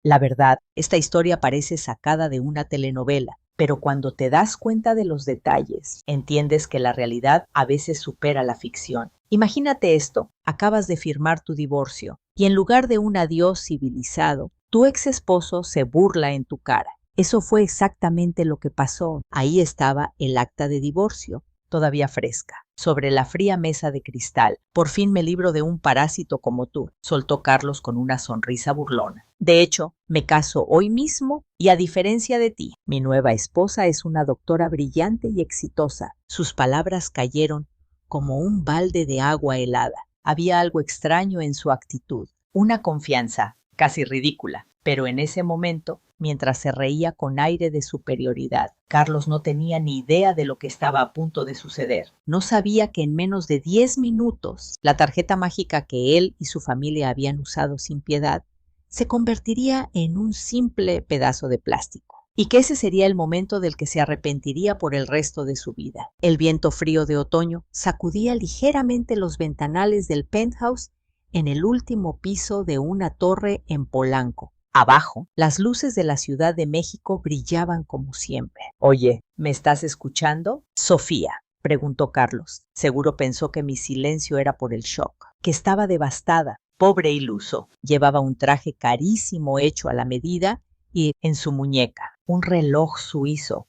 La verdad, esta historia parece sacada de una telenovela, pero cuando te das cuenta de los detalles, entiendes que la realidad a veces supera la ficción. Imagínate esto, acabas de firmar tu divorcio y en lugar de un adiós civilizado, tu ex esposo se burla en tu cara. Eso fue exactamente lo que pasó. Ahí estaba el acta de divorcio, todavía fresca, sobre la fría mesa de cristal. Por fin me libro de un parásito como tú, soltó Carlos con una sonrisa burlona. De hecho, me caso hoy mismo y a diferencia de ti, mi nueva esposa es una doctora brillante y exitosa. Sus palabras cayeron como un balde de agua helada. Había algo extraño en su actitud, una confianza casi ridícula, pero en ese momento, mientras se reía con aire de superioridad, Carlos no tenía ni idea de lo que estaba a punto de suceder. No sabía que en menos de 10 minutos, la tarjeta mágica que él y su familia habían usado sin piedad se convertiría en un simple pedazo de plástico, y que ese sería el momento del que se arrepentiría por el resto de su vida. El viento frío de otoño sacudía ligeramente los ventanales del penthouse en el último piso de una torre en Polanco. Abajo, las luces de la Ciudad de México brillaban como siempre. Oye, ¿me estás escuchando? Sofía, preguntó Carlos. Seguro pensó que mi silencio era por el shock, que estaba devastada. Pobre iluso. Llevaba un traje carísimo hecho a la medida y en su muñeca un reloj suizo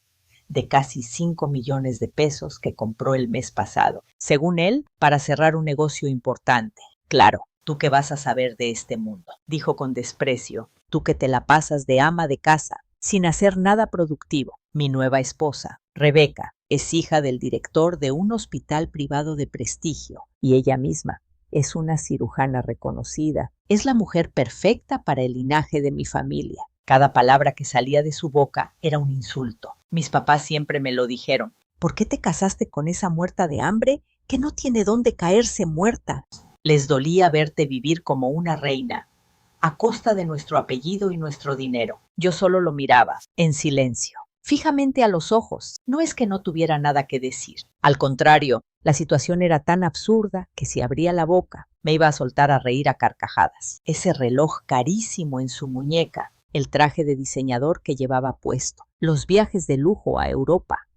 de casi 5 millones de pesos que compró el mes pasado, según él, para cerrar un negocio importante. Claro, ¿tú qué vas a saber de este mundo?, dijo con desprecio. Tú que te la pasas de ama de casa, sin hacer nada productivo. Mi nueva esposa, Rebeca, es hija del director de un hospital privado de prestigio y ella misma es una cirujana reconocida. Es la mujer perfecta para el linaje de mi familia. Cada palabra que salía de su boca era un insulto. Mis papás siempre me lo dijeron. ¿Por qué te casaste con esa muerta de hambre que no tiene dónde caerse muerta? Les dolía verte vivir como una reina, a costa de nuestro apellido y nuestro dinero. Yo solo lo miraba, en silencio, fijamente a los ojos. No es que no tuviera nada que decir. Al contrario, la situación era tan absurda que si abría la boca, me iba a soltar a reír a carcajadas. Ese reloj carísimo en su muñeca, el traje de diseñador que llevaba puesto, los viajes de lujo a Europa,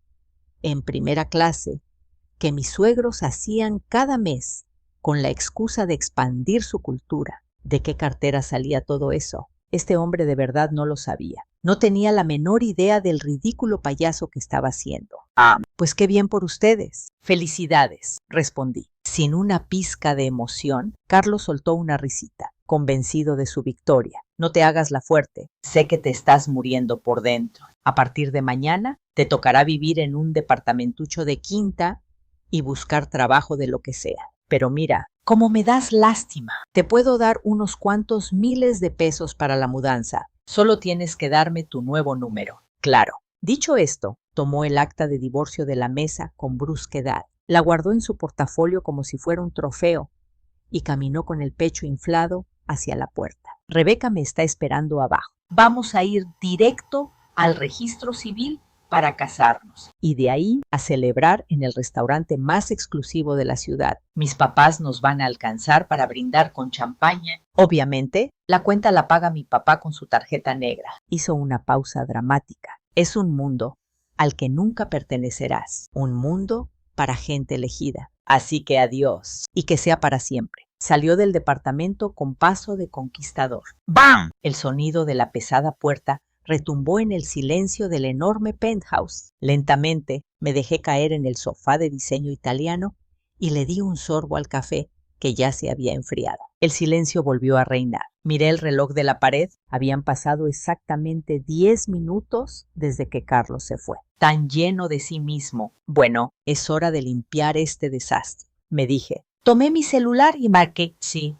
en primera clase, que mis suegros hacían cada mes con la excusa de expandir su cultura. ¿De qué cartera salía todo eso? Este hombre de verdad no lo sabía. No tenía la menor idea del ridículo payaso que estaba haciendo. Pues qué bien por ustedes. Felicidades, respondí. Sin una pizca de emoción, Carlos soltó una risita, convencido de su victoria. No te hagas la fuerte. Sé que te estás muriendo por dentro. A partir de mañana, te tocará vivir en un departamentucho de quinta y buscar trabajo de lo que sea. Pero mira, como me das lástima, te puedo dar unos cuantos miles de pesos para la mudanza. Solo tienes que darme tu nuevo número. Claro. Dicho esto, tomó el acta de divorcio de la mesa con brusquedad. La guardó en su portafolio como si fuera un trofeo y caminó con el pecho inflado hacia la puerta. Rebeca me está esperando abajo. Vamos a ir directo al registro civil para casarnos y de ahí a celebrar en el restaurante más exclusivo de la ciudad. Mis papás nos van a alcanzar para brindar con champaña. Obviamente, la cuenta la paga mi papá con su tarjeta negra. Hizo una pausa dramática. Es un mundo al que nunca pertenecerás, un mundo para gente elegida. Así que adiós, y que sea para siempre. Salió del departamento con paso de conquistador. ¡Bam! El sonido de la pesada puerta retumbó en el silencio del enorme penthouse. Lentamente me dejé caer en el sofá de diseño italiano y le di un sorbo al café que ya se había enfriado. El silencio volvió a reinar. Miré el reloj de la pared. Habían pasado exactamente 10 minutos desde que Carlos se fue. Tan lleno de sí mismo. Bueno, es hora de limpiar este desastre, me dije. Tomé mi celular y marqué sí.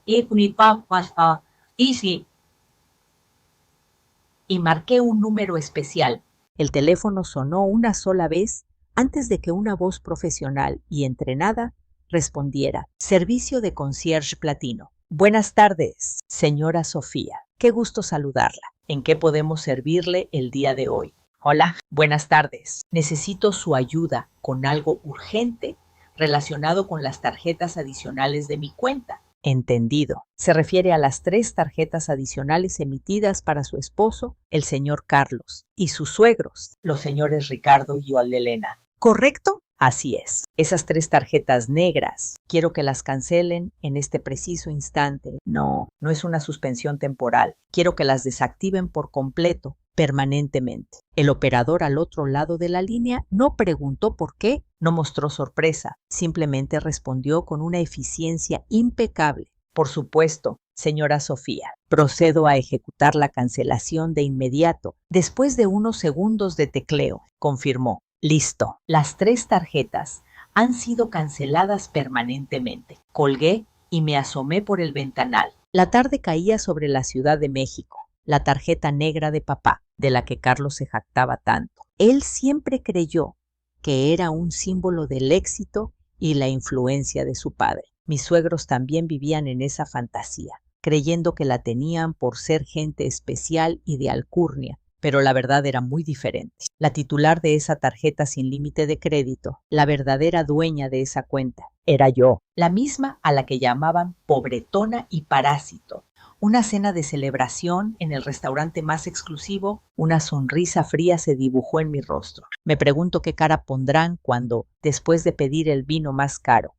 Y marqué un número especial. El teléfono sonó una sola vez antes de que una voz profesional y entrenada respondiera. Servicio de concierge platino. Buenas tardes, señora Sofía. Qué gusto saludarla. ¿En qué podemos servirle el día de hoy? Hola, buenas tardes. Necesito su ayuda con algo urgente relacionado con las tarjetas adicionales de mi cuenta. Entendido. Se refiere a las 3 tarjetas adicionales emitidas para su esposo, el señor Carlos, y sus suegros, los señores Ricardo y Elena. ¿Correcto? Así es. Esas 3 tarjetas negras, quiero que las cancelen en este preciso instante. No es una suspensión temporal. Quiero que las desactiven por completo, permanentemente. El operador al otro lado de la línea no preguntó por qué, no mostró sorpresa, simplemente respondió con una eficiencia impecable. Por supuesto, señora Sofía, procedo a ejecutar la cancelación de inmediato, después de unos segundos de tecleo, confirmó. Listo. Las 3 tarjetas han sido canceladas permanentemente. Colgué y me asomé por el ventanal. La tarde caía sobre la Ciudad de México. La tarjeta negra de papá, de la que Carlos se jactaba tanto. Él siempre creyó que era un símbolo del éxito y la influencia de su padre. Mis suegros también vivían en esa fantasía, creyendo que la tenían por ser gente especial y de alcurnia, pero la verdad era muy diferente. La titular de esa tarjeta sin límite de crédito, la verdadera dueña de esa cuenta, era yo, la misma a la que llamaban pobretona y parásito. Una cena de celebración en el restaurante más exclusivo, una sonrisa fría se dibujó en mi rostro. Me pregunto qué cara pondrán cuando, después de pedir el vino más caro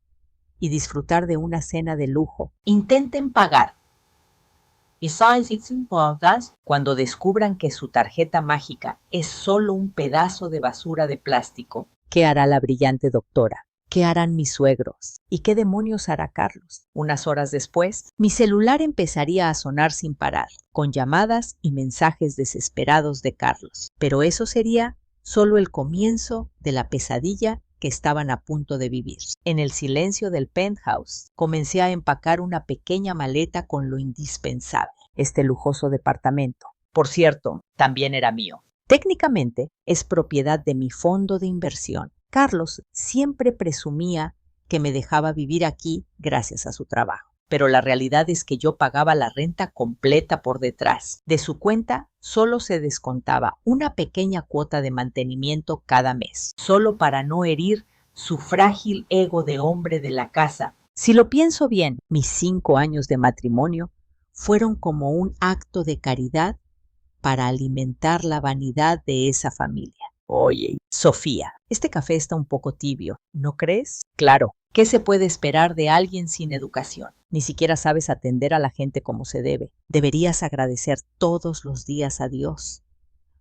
y disfrutar de una cena de lujo, intenten pagar. Besides, it's important cuando descubran que su tarjeta mágica es solo un pedazo de basura de plástico. ¿Qué hará la brillante doctora? ¿Qué harán mis suegros? ¿Y qué demonios hará Carlos? Unas horas después, mi celular empezaría a sonar sin parar, con llamadas y mensajes desesperados de Carlos. Pero eso sería solo el comienzo de la pesadilla que estaban a punto de vivir. En el silencio del penthouse, comencé a empacar una pequeña maleta con lo indispensable, este lujoso departamento. Por cierto, también era mío. Técnicamente, es propiedad de mi fondo de inversión. Carlos siempre presumía que me dejaba vivir aquí gracias a su trabajo. Pero la realidad es que yo pagaba la renta completa por detrás. De su cuenta solo se descontaba una pequeña cuota de mantenimiento cada mes, solo para no herir su frágil ego de hombre de la casa. Si lo pienso bien, mis 5 años de matrimonio fueron como un acto de caridad para alimentar la vanidad de esa familia. Oye, Sofía, este café está un poco tibio, ¿no crees? Claro. ¿Qué se puede esperar de alguien sin educación? Ni siquiera sabes atender a la gente como se debe. Deberías agradecer todos los días a Dios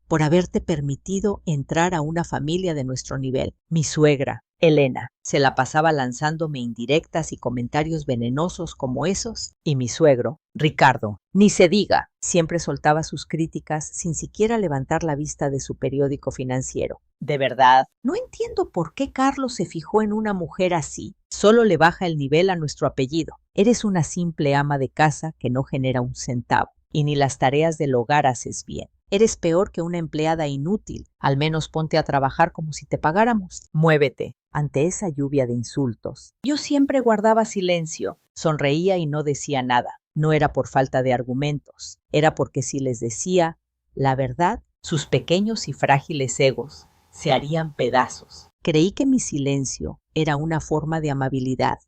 por haberte permitido entrar a una familia de nuestro nivel. Mi suegra, Elena, se la pasaba lanzándome indirectas y comentarios venenosos como esos, y mi suegro, Ricardo, ni se diga, siempre soltaba sus críticas sin siquiera levantar la vista de su periódico financiero. De verdad, no entiendo por qué Carlos se fijó en una mujer así. Solo le baja el nivel a nuestro apellido. Eres una simple ama de casa que no genera un centavo, y ni las tareas del hogar haces bien. Eres peor que una empleada inútil. Al menos ponte a trabajar como si te pagáramos. Muévete. Ante esa lluvia de insultos, yo siempre guardaba silencio, sonreía y no decía nada. No era por falta de argumentos, era porque si les decía la verdad, sus pequeños y frágiles egos se harían pedazos. Creí que mi silencio era una forma de amabilidad.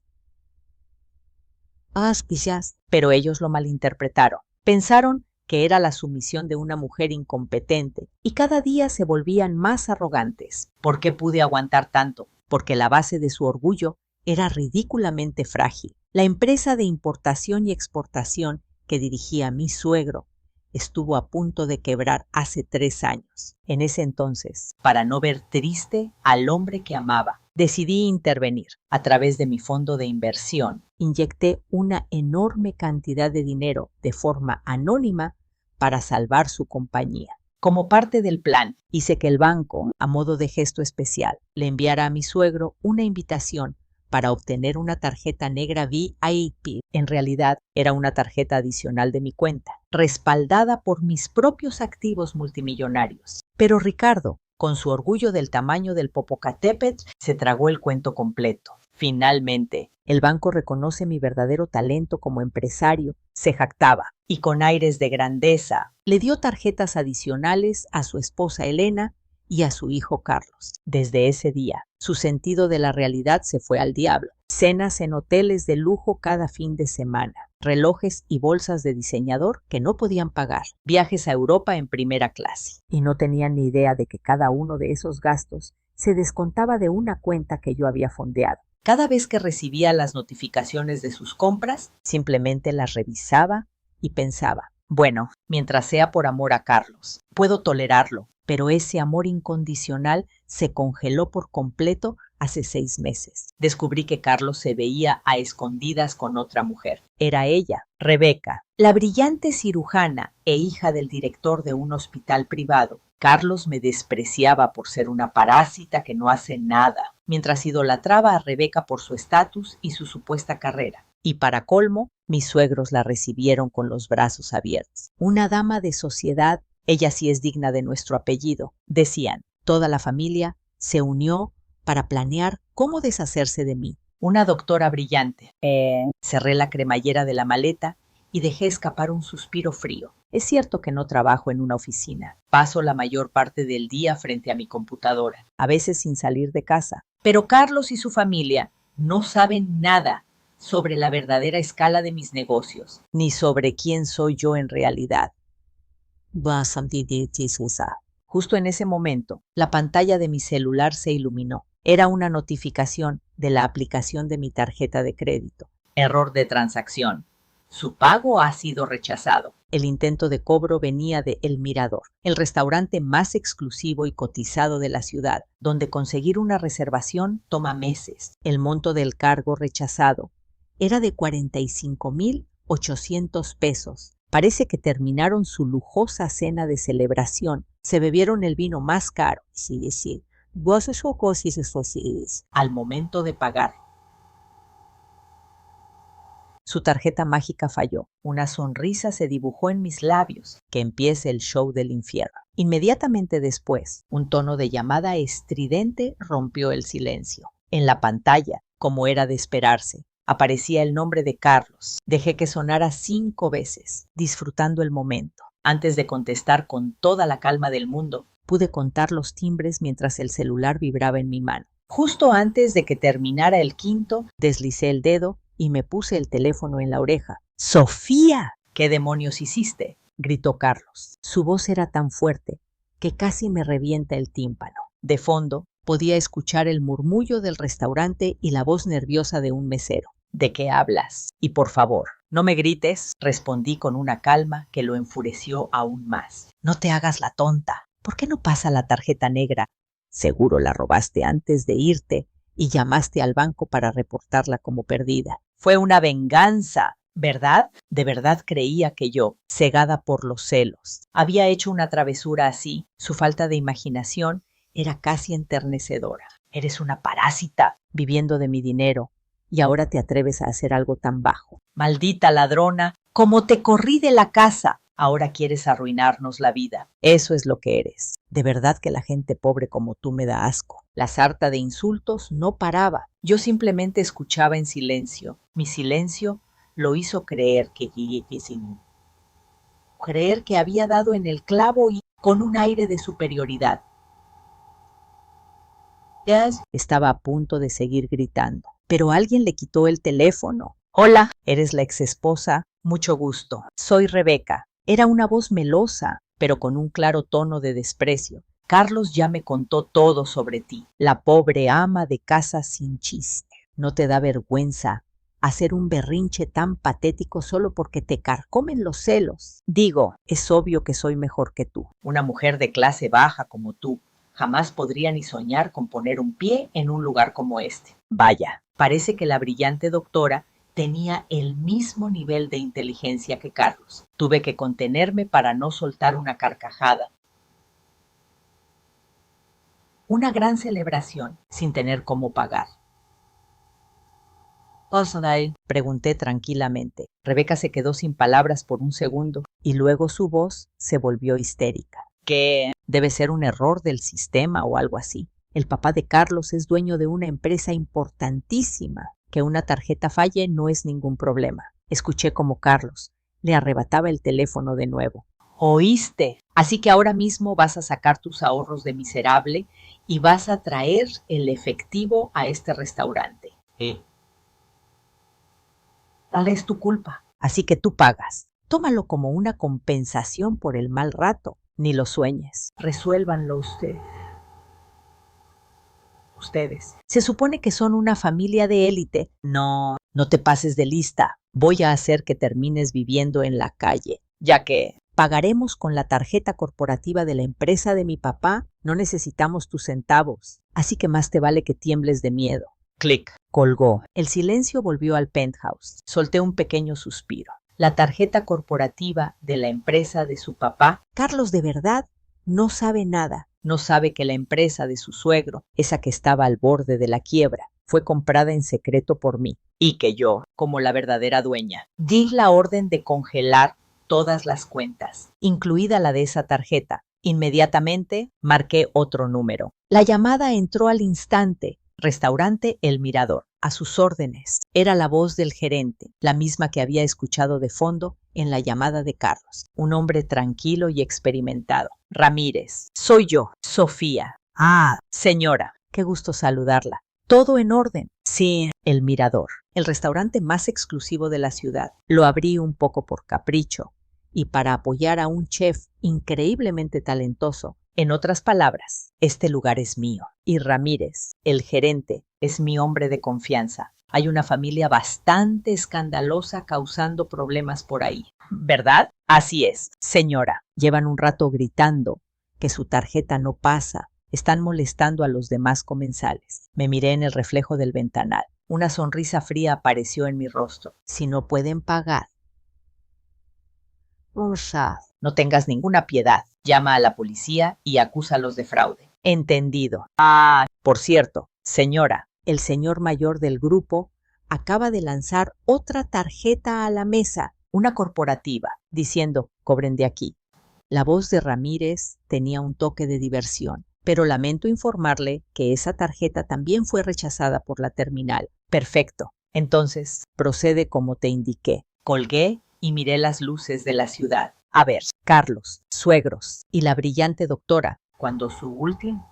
Quizás, pero ellos lo malinterpretaron. Pensaron que era la sumisión de una mujer incompetente y cada día se volvían más arrogantes. ¿Por qué pude aguantar tanto? Porque la base de su orgullo era ridículamente frágil. La empresa de importación y exportación que dirigía mi suegro estuvo a punto de quebrar hace 3 años. En ese entonces, para no ver triste al hombre que amaba, decidí intervenir. A través de mi fondo de inversión, inyecté una enorme cantidad de dinero de forma anónima para salvar su compañía. Como parte del plan, hice que el banco, a modo de gesto especial, le enviara a mi suegro una invitación para obtener una tarjeta negra VIP. En realidad, era una tarjeta adicional de mi cuenta, respaldada por mis propios activos multimillonarios. Pero Ricardo, con su orgullo del tamaño del Popocatépetl, se tragó el cuento completo. Finalmente, el banco reconoce mi verdadero talento como empresario, se jactaba, y con aires de grandeza, le dio tarjetas adicionales a su esposa Elena y a su hijo Carlos. Desde ese día, su sentido de la realidad se fue al diablo. cenas en hoteles de lujo cada fin de semana, relojes y bolsas de diseñador que no podían pagar, viajes a Europa en primera clase. Y no tenían ni idea de que cada uno de esos gastos se descontaba de una cuenta que yo había fondeado. Cada vez que recibía las notificaciones de sus compras, simplemente las revisaba y pensaba, bueno, mientras sea por amor a Carlos, puedo tolerarlo, pero ese amor incondicional se congeló por completo hace 6 meses. Descubrí que Carlos se veía a escondidas con otra mujer. Era ella, Rebeca, la brillante cirujana e hija del director de un hospital privado. Carlos me despreciaba por ser una parásita que no hace nada, mientras idolatraba a Rebeca por su estatus y su supuesta carrera. Y para colmo, mis suegros la recibieron con los brazos abiertos. Una dama de sociedad, ella sí es digna de nuestro apellido, decían. Toda la familia se unió para planear cómo deshacerse de mí. Una doctora brillante. Cerré la cremallera de la maleta y dejé escapar un suspiro frío. Es cierto que no trabajo en una oficina. Paso la mayor parte del día frente a mi computadora, a veces sin salir de casa. Pero Carlos y su familia no saben nada sobre la verdadera escala de mis negocios, ni sobre quién soy yo en realidad. Justo en ese momento, la pantalla de mi celular se iluminó. Era una notificación de la aplicación de mi tarjeta de crédito. Error de transacción. Su pago ha sido rechazado. El intento de cobro venía de El Mirador, el restaurante más exclusivo y cotizado de la ciudad, donde conseguir una reservación toma meses. El monto del cargo rechazado era de 45,800 pesos. Parece que terminaron su lujosa cena de celebración. Se bebieron el vino más caro. Sí. Al momento de pagar. Su tarjeta mágica falló. Una sonrisa se dibujó en mis labios. Que empiece el show del infierno. Inmediatamente después, un tono de llamada estridente rompió el silencio. En la pantalla, como era de esperarse, aparecía el nombre de Carlos. Dejé que sonara 5 veces, disfrutando el momento. Antes de contestar con toda la calma del mundo, pude contar los timbres mientras el celular vibraba en mi mano. Justo antes de que terminara el quinto, deslicé el dedo y me puse el teléfono en la oreja. ¡Sofía! ¿Qué demonios hiciste?, gritó Carlos. Su voz era tan fuerte que casi me revienta el tímpano. De fondo, podía escuchar el murmullo del restaurante y la voz nerviosa de un mesero. ¿De qué hablas? Y por favor, no me grites, respondí con una calma que lo enfureció aún más. No te hagas la tonta. ¿Por qué no pasa la tarjeta negra? Seguro la robaste antes de irte y llamaste al banco para reportarla como perdida. Fue una venganza, ¿verdad? De verdad creía que yo, cegada por los celos, había hecho una travesura así. Su falta de imaginación era casi enternecedora. Eres una parásita, viviendo de mi dinero, y ahora te atreves a hacer algo tan bajo. Maldita ladrona, como te corrí de la casa, ahora quieres arruinarnos la vida. Eso es lo que eres. De verdad que la gente pobre como tú me da asco. La sarta de insultos no paraba. Yo simplemente escuchaba en silencio. Mi silencio lo hizo creer que había dado en el clavo y con un aire de superioridad. Estaba a punto de seguir gritando, pero alguien le quitó el teléfono. Hola, ¿eres la exesposa? Mucho gusto. Soy Rebeca. Era una voz melosa, pero con un claro tono de desprecio. Carlos ya me contó todo sobre ti, la pobre ama de casa sin chiste. ¿No te da vergüenza hacer un berrinche tan patético solo porque te carcomen los celos? Digo, es obvio que soy mejor que tú. Una mujer de clase baja como tú jamás podría ni soñar con poner un pie en un lugar como este. Vaya, parece que la brillante doctora tenía el mismo nivel de inteligencia que Carlos. Tuve que contenerme para no soltar una carcajada. Una gran celebración sin tener cómo pagar. Pregunté tranquilamente. Rebeca se quedó sin palabras por un segundo y luego su voz se volvió histérica. ¿Qué? Debe ser un error del sistema o algo así. El papá de Carlos es dueño de una empresa importantísima. Que una tarjeta falle no es ningún problema. Escuché como Carlos le arrebataba el teléfono de nuevo. ¿Oíste? Así que ahora mismo vas a sacar tus ahorros de miserable y vas a traer el efectivo a este restaurante. Es tu culpa. Así que tú pagas. Tómalo como una compensación por el mal rato. Ni lo sueñes. Resuélvanlo ustedes. Se supone que son una familia de élite. No, no te pases de lista. Voy a hacer que termines viviendo en la calle, ya que pagaremos con la tarjeta corporativa de la empresa de mi papá. No necesitamos tus centavos. Así que más te vale que tiembles de miedo. Clic. Colgó. El silencio volvió al penthouse. Solté un pequeño suspiro. La tarjeta corporativa de la empresa de su papá. Carlos de verdad no sabe nada. No sabe que la empresa de su suegro, esa que estaba al borde de la quiebra, fue comprada en secreto por mí. Y que yo, como la verdadera dueña, di la orden de congelar todas las cuentas, incluida la de esa tarjeta. Inmediatamente marqué otro número. La llamada entró al instante. Restaurante El Mirador. A sus órdenes. Era la voz del gerente, la misma que había escuchado de fondo en la llamada de Carlos. Un hombre tranquilo y experimentado. Ramírez. Soy yo, Sofía. Ah, señora. Qué gusto saludarla. Todo en orden. Sí, El Mirador, el restaurante más exclusivo de la ciudad. Lo abrí un poco por capricho y para apoyar a un chef increíblemente talentoso. En otras palabras, este lugar es mío y Ramírez, el gerente, es mi hombre de confianza. Hay una familia bastante escandalosa causando problemas por ahí, ¿verdad? Así es, señora. Llevan un rato gritando que su tarjeta no pasa. Están molestando a los demás comensales. Me miré en el reflejo del ventanal. Una sonrisa fría apareció en mi rostro. Si no pueden pagar, no tengas ninguna piedad. Llama a la policía y acúsalos de fraude. Entendido. Ah, por cierto, señora, el señor mayor del grupo acaba de lanzar otra tarjeta a la mesa, una corporativa, diciendo, cobren de aquí. La voz de Ramírez tenía un toque de diversión, pero lamento informarle que esa tarjeta también fue rechazada por la terminal. Perfecto. Entonces, procede como te indiqué. Colgué y miré las luces de la ciudad. A ver, Carlos, suegros y la brillante doctora, cuando su última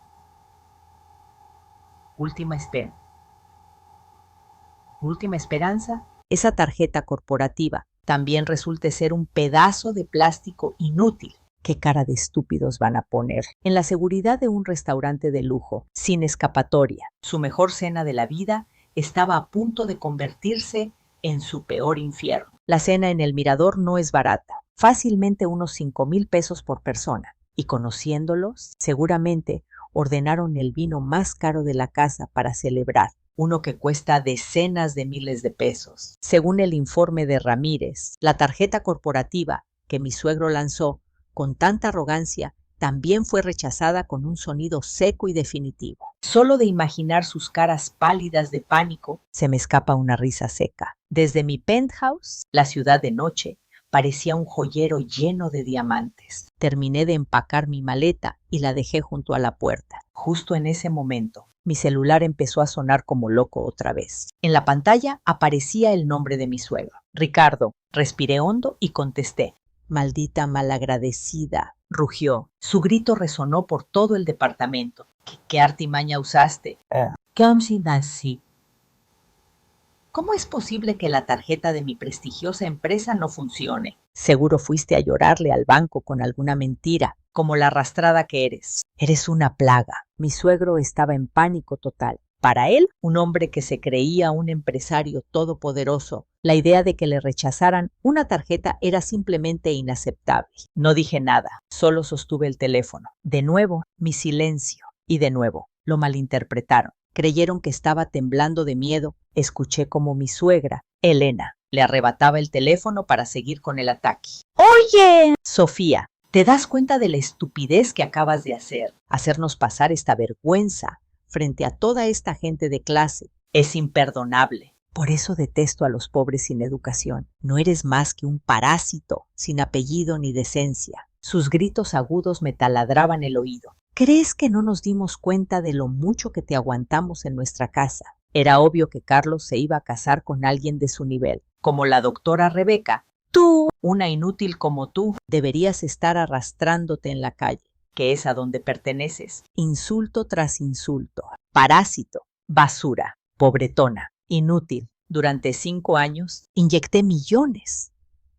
esperanza, esa tarjeta corporativa también resulte ser un pedazo de plástico inútil. ¿Qué cara de estúpidos van a poner? En la seguridad de un restaurante de lujo, sin escapatoria, su mejor cena de la vida estaba a punto de convertirse en su peor infierno. La cena en El Mirador no es barata, fácilmente unos 5,000 pesos por persona. Y conociéndolos, seguramente ordenaron el vino más caro de la casa para celebrar, uno que cuesta decenas de miles de pesos. Según el informe de Ramírez, la tarjeta corporativa que mi suegro lanzó con tanta arrogancia también fue rechazada con un sonido seco y definitivo. Solo de imaginar sus caras pálidas de pánico, se me escapa una risa seca. Desde mi penthouse, la ciudad de noche parecía un joyero lleno de diamantes. Terminé de empacar mi maleta y la dejé junto a la puerta. Justo en ese momento, mi celular empezó a sonar como loco otra vez. En la pantalla aparecía el nombre de mi suegro. Ricardo. Respiré hondo y contesté. Maldita malagradecida, rugió. Su grito resonó por todo el departamento. ¿Qué artimaña usaste? ¿Cómo es posible que la tarjeta de mi prestigiosa empresa no funcione? Seguro fuiste a llorarle al banco con alguna mentira, como la arrastrada que eres. Eres una plaga. Mi suegro estaba en pánico total. Para él, un hombre que se creía un empresario todopoderoso, la idea de que le rechazaran una tarjeta era simplemente inaceptable. No dije nada, solo sostuve el teléfono. De nuevo, mi silencio. Y de nuevo, lo malinterpretaron. Creyeron que estaba temblando de miedo. Escuché como mi suegra, Elena, le arrebataba el teléfono para seguir con el ataque. ¡Oye! Sofía, ¿te das cuenta de la estupidez que acabas de hacer? Hacernos pasar esta vergüenza frente a toda esta gente de clase. Es imperdonable. Por eso detesto a los pobres sin educación. No eres más que un parásito, sin apellido ni decencia. Sus gritos agudos me taladraban el oído. ¿Crees que no nos dimos cuenta de lo mucho que te aguantamos en nuestra casa? Era obvio que Carlos se iba a casar con alguien de su nivel, como la doctora Rebeca. Tú, una inútil como tú, deberías estar arrastrándote en la calle, que es a donde perteneces. Insulto tras insulto. Parásito, basura, pobretona, inútil. Durante 5 años, inyecté millones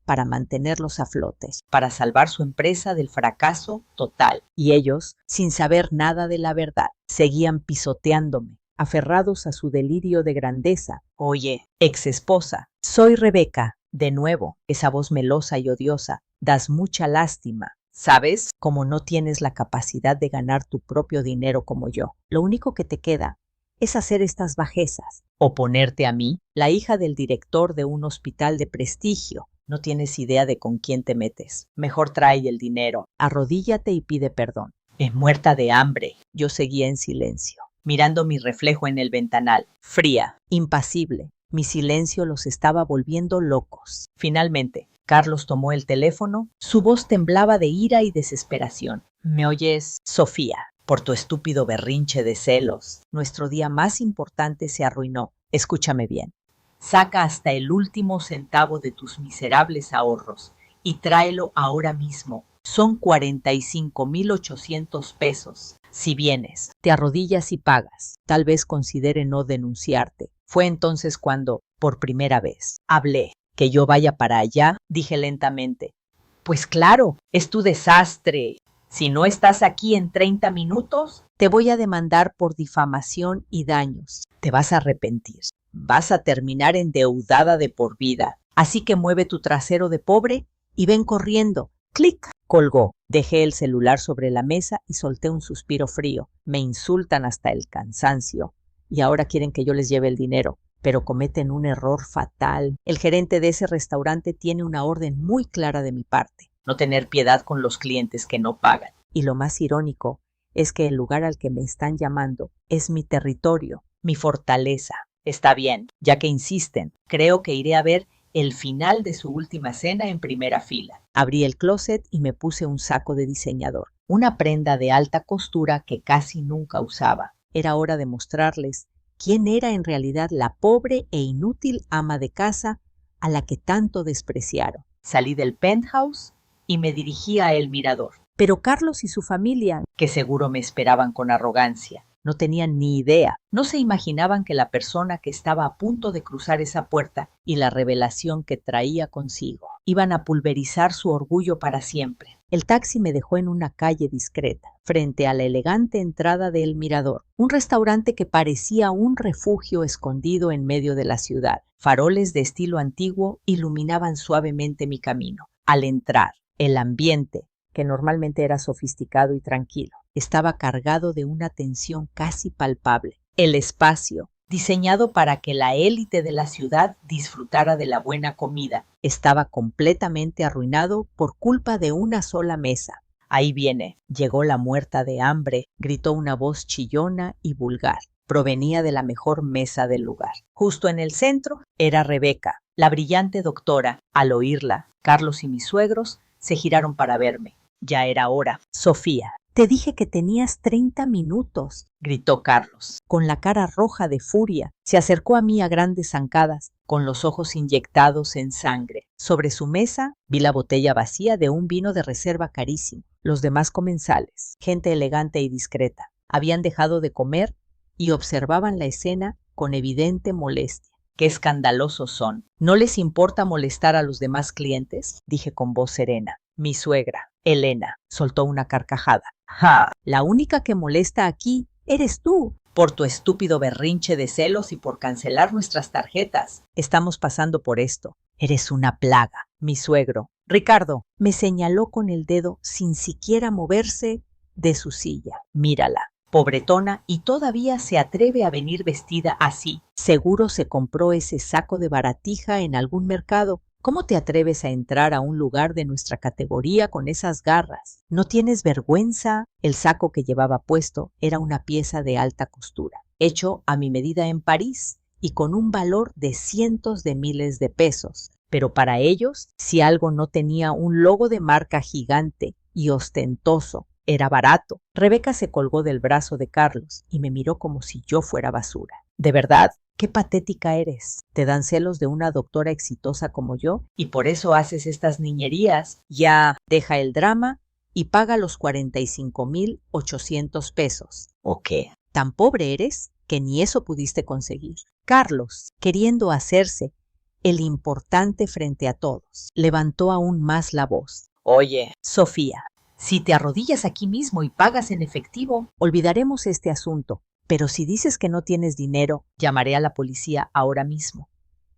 para mantenerlos a flote, para salvar su empresa del fracaso total. Y ellos, sin saber nada de la verdad, seguían pisoteándome, aferrados a su delirio de grandeza. Oye, ex esposa, soy Rebeca. De nuevo, esa voz melosa y odiosa, das mucha lástima. ¿Sabes? Como no tienes la capacidad de ganar tu propio dinero como yo, lo único que te queda es hacer estas bajezas. Oponerte a mí, la hija del director de un hospital de prestigio. No tienes idea de con quién te metes. Mejor trae el dinero. Arrodíllate y pide perdón. Muerta de hambre. Yo seguía en silencio, mirando mi reflejo en el ventanal, fría, impasible. Mi silencio los estaba volviendo locos. Finalmente, Carlos tomó el teléfono. Su voz temblaba de ira y desesperación. ¿Me oyes, Sofía? Por tu estúpido berrinche de celos, nuestro día más importante se arruinó. Escúchame bien. Saca hasta el último centavo de tus miserables ahorros y tráelo ahora mismo. Son 45,800 pesos. Si vienes, te arrodillas y pagas. Tal vez considere no denunciarte. Fue entonces cuando, por primera vez, hablé. ¿Que yo vaya para allá? Dije lentamente. Pues claro, es tu desastre. Si no estás aquí en 30 minutos, te voy a demandar por difamación y daños. Te vas a arrepentir. Vas a terminar endeudada de por vida. Así que mueve tu trasero de pobre y ven corriendo. ¡Clic! Colgó. Dejé el celular sobre la mesa y solté un suspiro frío. Me insultan hasta el cansancio. Y ahora quieren que yo les lleve el dinero. Pero cometen un error fatal. El gerente de ese restaurante tiene una orden muy clara de mi parte. No tener piedad con los clientes que no pagan. Y lo más irónico es que el lugar al que me están llamando es mi territorio, mi fortaleza. Está bien, ya que insisten, creo que iré a ver el final de su última cena en primera fila. Abrí el closet y me puse un saco de diseñador, una prenda de alta costura que casi nunca usaba. Era hora de mostrarles quién era en realidad la pobre e inútil ama de casa a la que tanto despreciaron. Salí del penthouse y me dirigí a El Mirador. Pero Carlos y su familia, que seguro me esperaban con arrogancia, no tenían ni idea. No se imaginaban que la persona que estaba a punto de cruzar esa puerta y la revelación que traía consigo iban a pulverizar su orgullo para siempre. El taxi me dejó en una calle discreta, frente a la elegante entrada de El Mirador, un restaurante que parecía un refugio escondido en medio de la ciudad. Faroles de estilo antiguo iluminaban suavemente mi camino. Al entrar, el ambiente, que normalmente era sofisticado y tranquilo, estaba cargado de una tensión casi palpable. El espacio, diseñado para que la élite de la ciudad disfrutara de la buena comida, estaba completamente arruinado por culpa de una sola mesa. Ahí viene, llegó la muerta de hambre, gritó una voz chillona y vulgar. Provenía de la mejor mesa del lugar. Justo en el centro era Rebeca, la brillante doctora. Al oírla, Carlos y mis suegros se giraron para verme. Ya era hora. Sofía, te dije que tenías 30 minutos, gritó Carlos, con la cara roja de furia. Se acercó a mí a grandes zancadas, con los ojos inyectados en sangre. Sobre su mesa vi la botella vacía de un vino de reserva carísimo. Los demás comensales, gente elegante y discreta, habían dejado de comer y observaban la escena con evidente molestia. ¡Qué escandalosos son! ¿No les importa molestar a los demás clientes?, dije con voz serena. Mi suegra, Elena, soltó una carcajada. ¡Ja! La única que molesta aquí eres tú, por tu estúpido berrinche de celos y por cancelar nuestras tarjetas. Estamos pasando por esto. Eres una plaga. Mi suegro, Ricardo, me señaló con el dedo sin siquiera moverse de su silla. Mírala, pobretona, y todavía se atreve a venir vestida así. Seguro se compró ese saco de baratija en algún mercado. ¿Cómo te atreves a entrar a un lugar de nuestra categoría con esas garras? ¿No tienes vergüenza? El saco que llevaba puesto era una pieza de alta costura, hecho a mi medida en París y con un valor de cientos de miles de pesos. Pero para ellos, si algo no tenía un logo de marca gigante y ostentoso, era barato. Rebeca se colgó del brazo de Carlos y me miró como si yo fuera basura. ¿De verdad? ¡Qué patética eres! ¿Te dan celos de una doctora exitosa como yo? ¿Y por eso haces estas niñerías? Ya, deja el drama y paga los 45,800 pesos. ¿O qué? ¿Tan pobre eres que ni eso pudiste conseguir? Carlos, queriendo hacerse el importante frente a todos, levantó aún más la voz. Oye, Sofía, si te arrodillas aquí mismo y pagas en efectivo, olvidaremos este asunto. Pero si dices que no tienes dinero, llamaré a la policía ahora mismo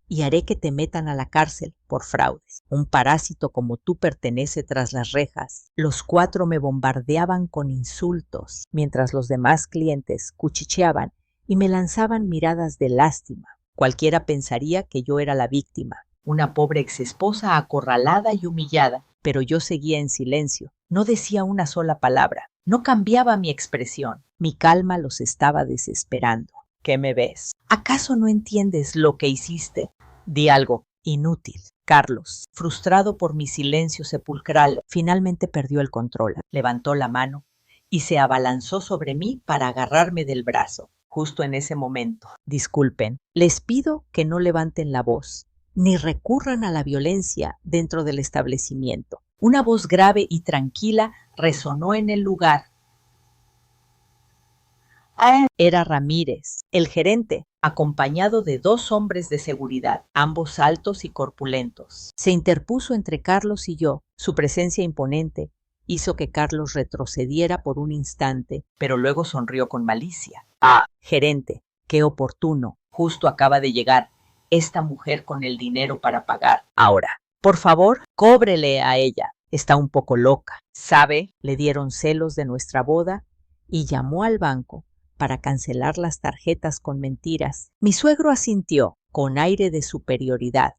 y haré que te metan a la cárcel por fraudes. Un parásito como tú pertenece tras las rejas. Los 4 me bombardeaban con insultos, mientras los demás clientes cuchicheaban y me lanzaban miradas de lástima. Cualquiera pensaría que yo era la víctima, una pobre exesposa acorralada y humillada, pero yo seguía en silencio. No decía una sola palabra. No cambiaba mi expresión. Mi calma los estaba desesperando. ¿Qué me ves? ¿Acaso no entiendes lo que hiciste? Di algo. Inútil. Carlos, frustrado por mi silencio sepulcral, finalmente perdió el control. Levantó la mano y se abalanzó sobre mí para agarrarme del brazo. Justo en ese momento. Disculpen, les pido que no levanten la voz, ni recurran a la violencia dentro del establecimiento. Una voz grave y tranquila resonó en el lugar. Era Ramírez, el gerente, acompañado de 2 hombres de seguridad, ambos altos y corpulentos. Se interpuso entre Carlos y yo. Su presencia imponente hizo que Carlos retrocediera por un instante, pero luego sonrió con malicia. Gerente, qué oportuno. Justo acaba de llegar esta mujer con el dinero para pagar. Ahora, por favor, cóbrele a ella. Está un poco loca. ¿Sabe? Le dieron celos de nuestra boda y llamó al banco para cancelar las tarjetas con mentiras. Mi suegro asintió con aire de superioridad.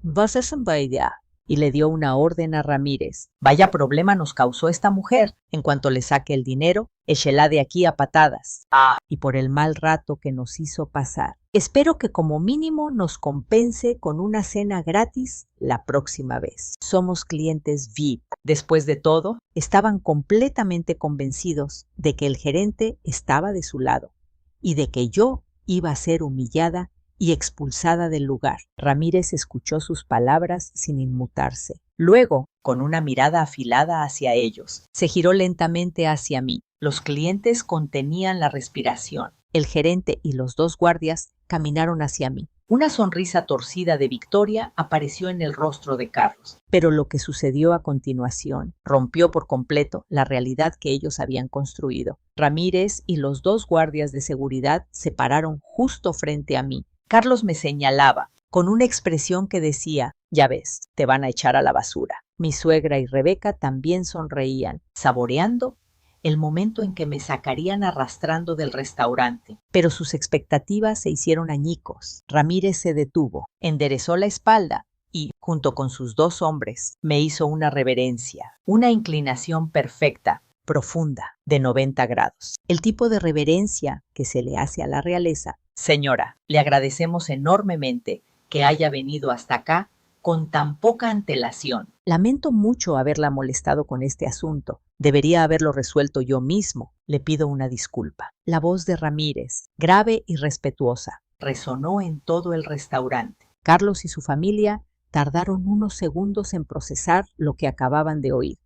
¿Vas a envidia? Y le dio una orden a Ramírez. Vaya problema nos causó esta mujer. En cuanto le saque el dinero, échela de aquí a patadas. Y por el mal rato que nos hizo pasar. Espero que como mínimo nos compense con una cena gratis la próxima vez. Somos clientes VIP. Después de todo, estaban completamente convencidos de que el gerente estaba de su lado y de que yo iba a ser humillada y expulsada del lugar. Ramírez escuchó sus palabras sin inmutarse. Luego, con una mirada afilada hacia ellos, se giró lentamente hacia mí. Los clientes contenían la respiración. El gerente y los 2 guardias caminaron hacia mí. Una sonrisa torcida de victoria apareció en el rostro de Carlos. Pero lo que sucedió a continuación rompió por completo la realidad que ellos habían construido. Ramírez y los 2 guardias de seguridad se pararon justo frente a mí. Carlos me señalaba con una expresión que decía, ya ves, te van a echar a la basura. Mi suegra y Rebeca también sonreían, saboreando el momento en que me sacarían arrastrando del restaurante. Pero sus expectativas se hicieron añicos. Ramírez se detuvo, enderezó la espalda y, junto con sus 2 hombres, me hizo una reverencia, una inclinación perfecta, profunda, de 90 grados. El tipo de reverencia que se le hace a la realeza. Señora, le agradecemos enormemente que haya venido hasta acá con tan poca antelación. Lamento mucho haberla molestado con este asunto. Debería haberlo resuelto yo mismo. Le pido una disculpa. La voz de Ramírez, grave y respetuosa, resonó en todo el restaurante. Carlos y su familia tardaron unos segundos en procesar lo que acababan de oír.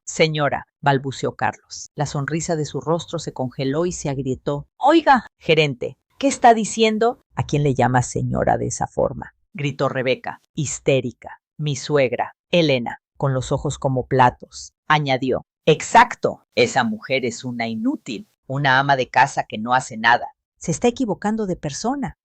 Señora, balbuceó Carlos. La sonrisa de su rostro se congeló y se agrietó. Oiga, gerente, ¿qué está diciendo? ¿A quién le llama señora de esa forma? Gritó Rebeca, histérica. Mi suegra, Elena, con los ojos como platos, añadió. Exacto, esa mujer es una inútil, una ama de casa que no hace nada. Se está equivocando de persona.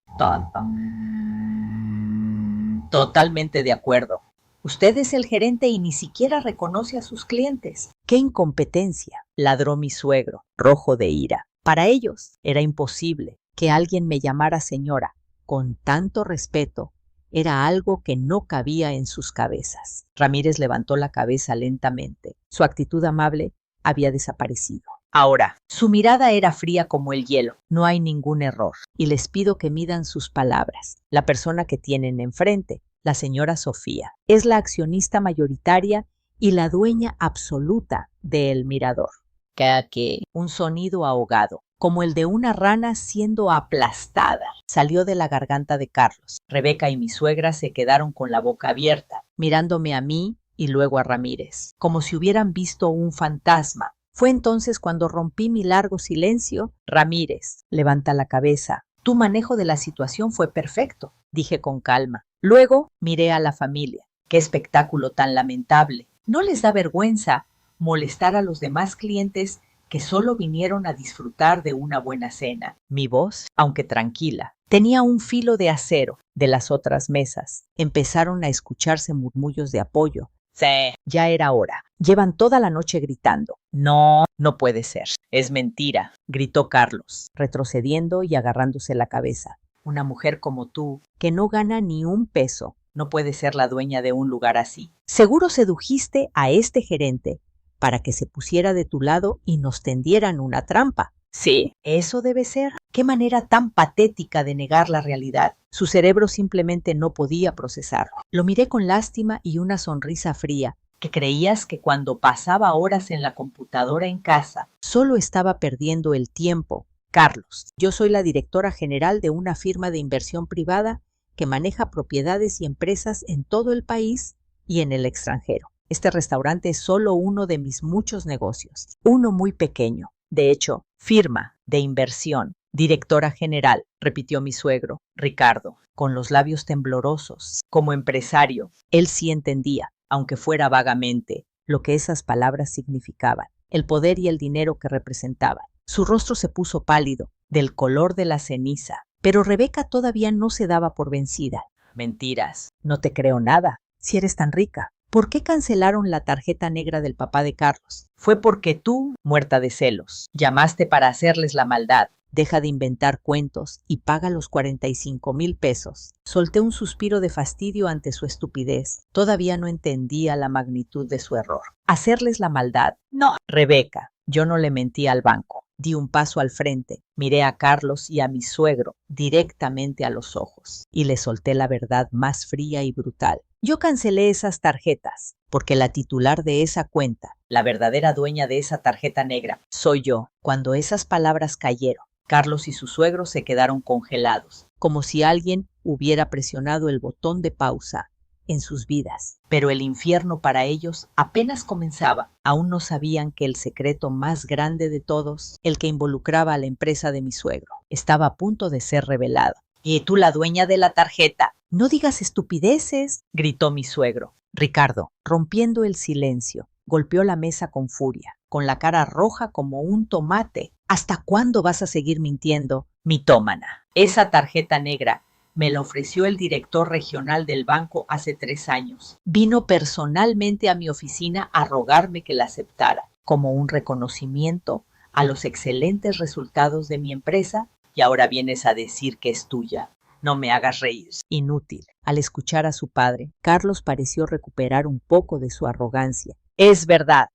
Totalmente de acuerdo. Usted es el gerente y ni siquiera reconoce a sus clientes. ¡Qué incompetencia! Ladró mi suegro, rojo de ira. Para ellos era imposible que alguien me llamara señora con tanto respeto. Era algo que no cabía en sus cabezas. Ramírez levantó la cabeza lentamente. Su actitud amable había desaparecido. Ahora, su mirada era fría como el hielo. No hay ningún error. Y les pido que midan sus palabras. La persona que tienen enfrente, la señora Sofía, es la accionista mayoritaria y la dueña absoluta de El Mirador. Que un sonido ahogado, como el de una rana siendo aplastada, salió de la garganta de Carlos. Rebeca y mi suegra se quedaron con la boca abierta, mirándome a mí y luego a Ramírez, como si hubieran visto un fantasma. Fue entonces cuando rompí mi largo silencio. Ramírez, levanta la cabeza. Tu manejo de la situación fue perfecto, dije con calma. Luego miré a la familia. Qué espectáculo tan lamentable. ¿No les da vergüenza molestar a los demás clientes que solo vinieron a disfrutar de una buena cena? Mi voz, aunque tranquila, tenía un filo de acero. De las otras mesas empezaron a escucharse murmullos de apoyo. Sí, ya era hora. Llevan toda la noche gritando. No, no puede ser. Es mentira, gritó Carlos, retrocediendo y agarrándose la cabeza. Una mujer como tú, que no gana ni un peso, no puede ser la dueña de un lugar así. Seguro sedujiste a este gerente para que se pusiera de tu lado y nos tendieran una trampa. Sí, eso debe ser. Qué manera tan patética de negar la realidad. Su cerebro simplemente no podía procesarlo. Lo miré con lástima y una sonrisa fría. ¿Que creías que cuando pasaba horas en la computadora en casa solo estaba perdiendo el tiempo? Carlos, yo soy la directora general de una firma de inversión privada que maneja propiedades y empresas en todo el país y en el extranjero. Este restaurante es solo uno de mis muchos negocios, uno muy pequeño. De hecho, firma de inversión, directora general, repitió mi suegro, Ricardo, con los labios temblorosos. Como empresario, él sí entendía, aunque fuera vagamente, lo que esas palabras significaban, el poder y el dinero que representaban. Su rostro se puso pálido, del color de la ceniza, pero Rebeca todavía no se daba por vencida. Mentiras, no te creo nada, si eres tan rica. ¿Por qué cancelaron la tarjeta negra del papá de Carlos? Fue porque tú, muerta de celos, llamaste para hacerles la maldad. Deja de inventar cuentos y paga los 45,000 pesos. Solté un suspiro de fastidio ante su estupidez. Todavía no entendía la magnitud de su error. ¿Hacerles la maldad? No. Rebeca, yo no le mentí al banco. Di un paso al frente, miré a Carlos y a mi suegro directamente a los ojos y le solté la verdad más fría y brutal. Yo cancelé esas tarjetas porque la titular de esa cuenta, la verdadera dueña de esa tarjeta negra, soy yo. Cuando esas palabras cayeron, Carlos y su suegro se quedaron congelados, como si alguien hubiera presionado el botón de pausa en sus vidas. Pero el infierno para ellos apenas comenzaba. Aún no sabían que el secreto más grande de todos, el que involucraba a la empresa de mi suegro, estaba a punto de ser revelado. ¿Y tú la dueña de la tarjeta? No digas estupideces, gritó mi suegro. Ricardo, rompiendo el silencio, golpeó la mesa con furia, con la cara roja como un tomate. ¿Hasta cuándo vas a seguir mintiendo? Mitómana. Esa tarjeta negra me la ofreció el director regional del banco hace 3 años. Vino personalmente a mi oficina a rogarme que la aceptara, como un reconocimiento a los excelentes resultados de mi empresa, y ahora vienes a decir que es tuya. No me hagas reír. Inútil. Al escuchar a su padre, Carlos pareció recuperar un poco de su arrogancia. Es verdad.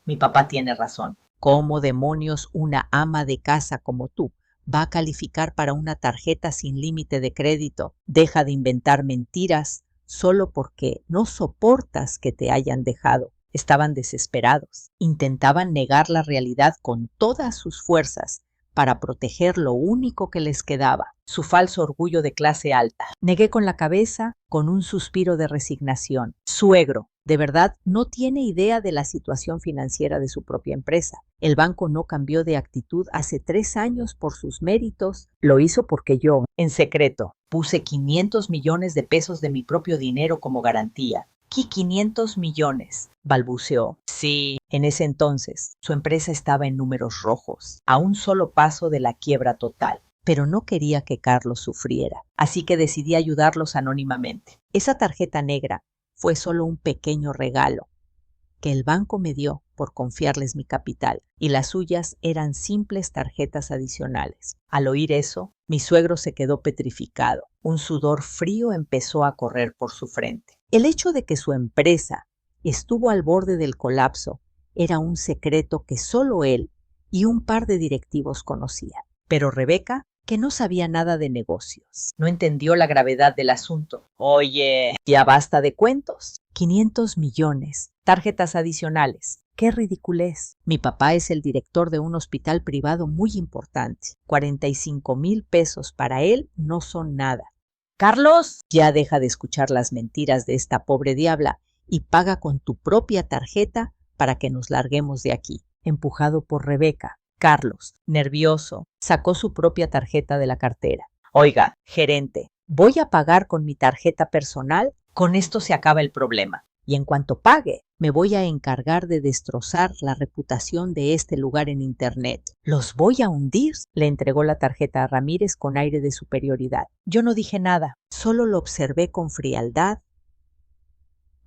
Mi papá tiene razón. ¿Cómo demonios una ama de casa como tú va a calificar para una tarjeta sin límite de crédito? Deja de inventar mentiras solo porque no soportas que te hayan dejado. Estaban desesperados. Intentaban negar la realidad con todas sus fuerzas para proteger lo único que les quedaba, su falso orgullo de clase alta. Negué con la cabeza, con un suspiro de resignación. Suegro, de verdad, no tiene idea de la situación financiera de su propia empresa. El banco no cambió de actitud hace 3 años por sus méritos. Lo hizo porque yo, en secreto, puse 500 millones de pesos de mi propio dinero como garantía. ¿Qué 500 millones? Balbuceó. Sí. En ese entonces, su empresa estaba en números rojos, a un solo paso de la quiebra total. Pero no quería que Carlos sufriera, así que decidí ayudarlos anónimamente. Esa tarjeta negra fue solo un pequeño regalo que el banco me dio por confiarles mi capital, y las suyas eran simples tarjetas adicionales. Al oír eso, mi suegro se quedó petrificado. Un sudor frío empezó a correr por su frente. El hecho de que su empresa estuvo al borde del colapso era un secreto que solo él y un par de directivos conocían. Pero Rebeca, que no sabía nada de negocios, no entendió la gravedad del asunto. Oye, ya basta de cuentos. 500 millones, tarjetas adicionales. ¡Qué ridiculez! Mi papá es el director de un hospital privado muy importante. 45,000 pesos para él no son nada. Carlos, ya deja de escuchar las mentiras de esta pobre diabla y paga con tu propia tarjeta para que nos larguemos de aquí. Empujado por Rebeca, Carlos, nervioso, sacó su propia tarjeta de la cartera. Oiga, gerente, voy a pagar con mi tarjeta personal. Con esto se acaba el problema. Y en cuanto pague, me voy a encargar de destrozar la reputación de este lugar en Internet. Los voy a hundir. Le entregó la tarjeta a Ramírez con aire de superioridad. Yo no dije nada, solo lo observé con frialdad.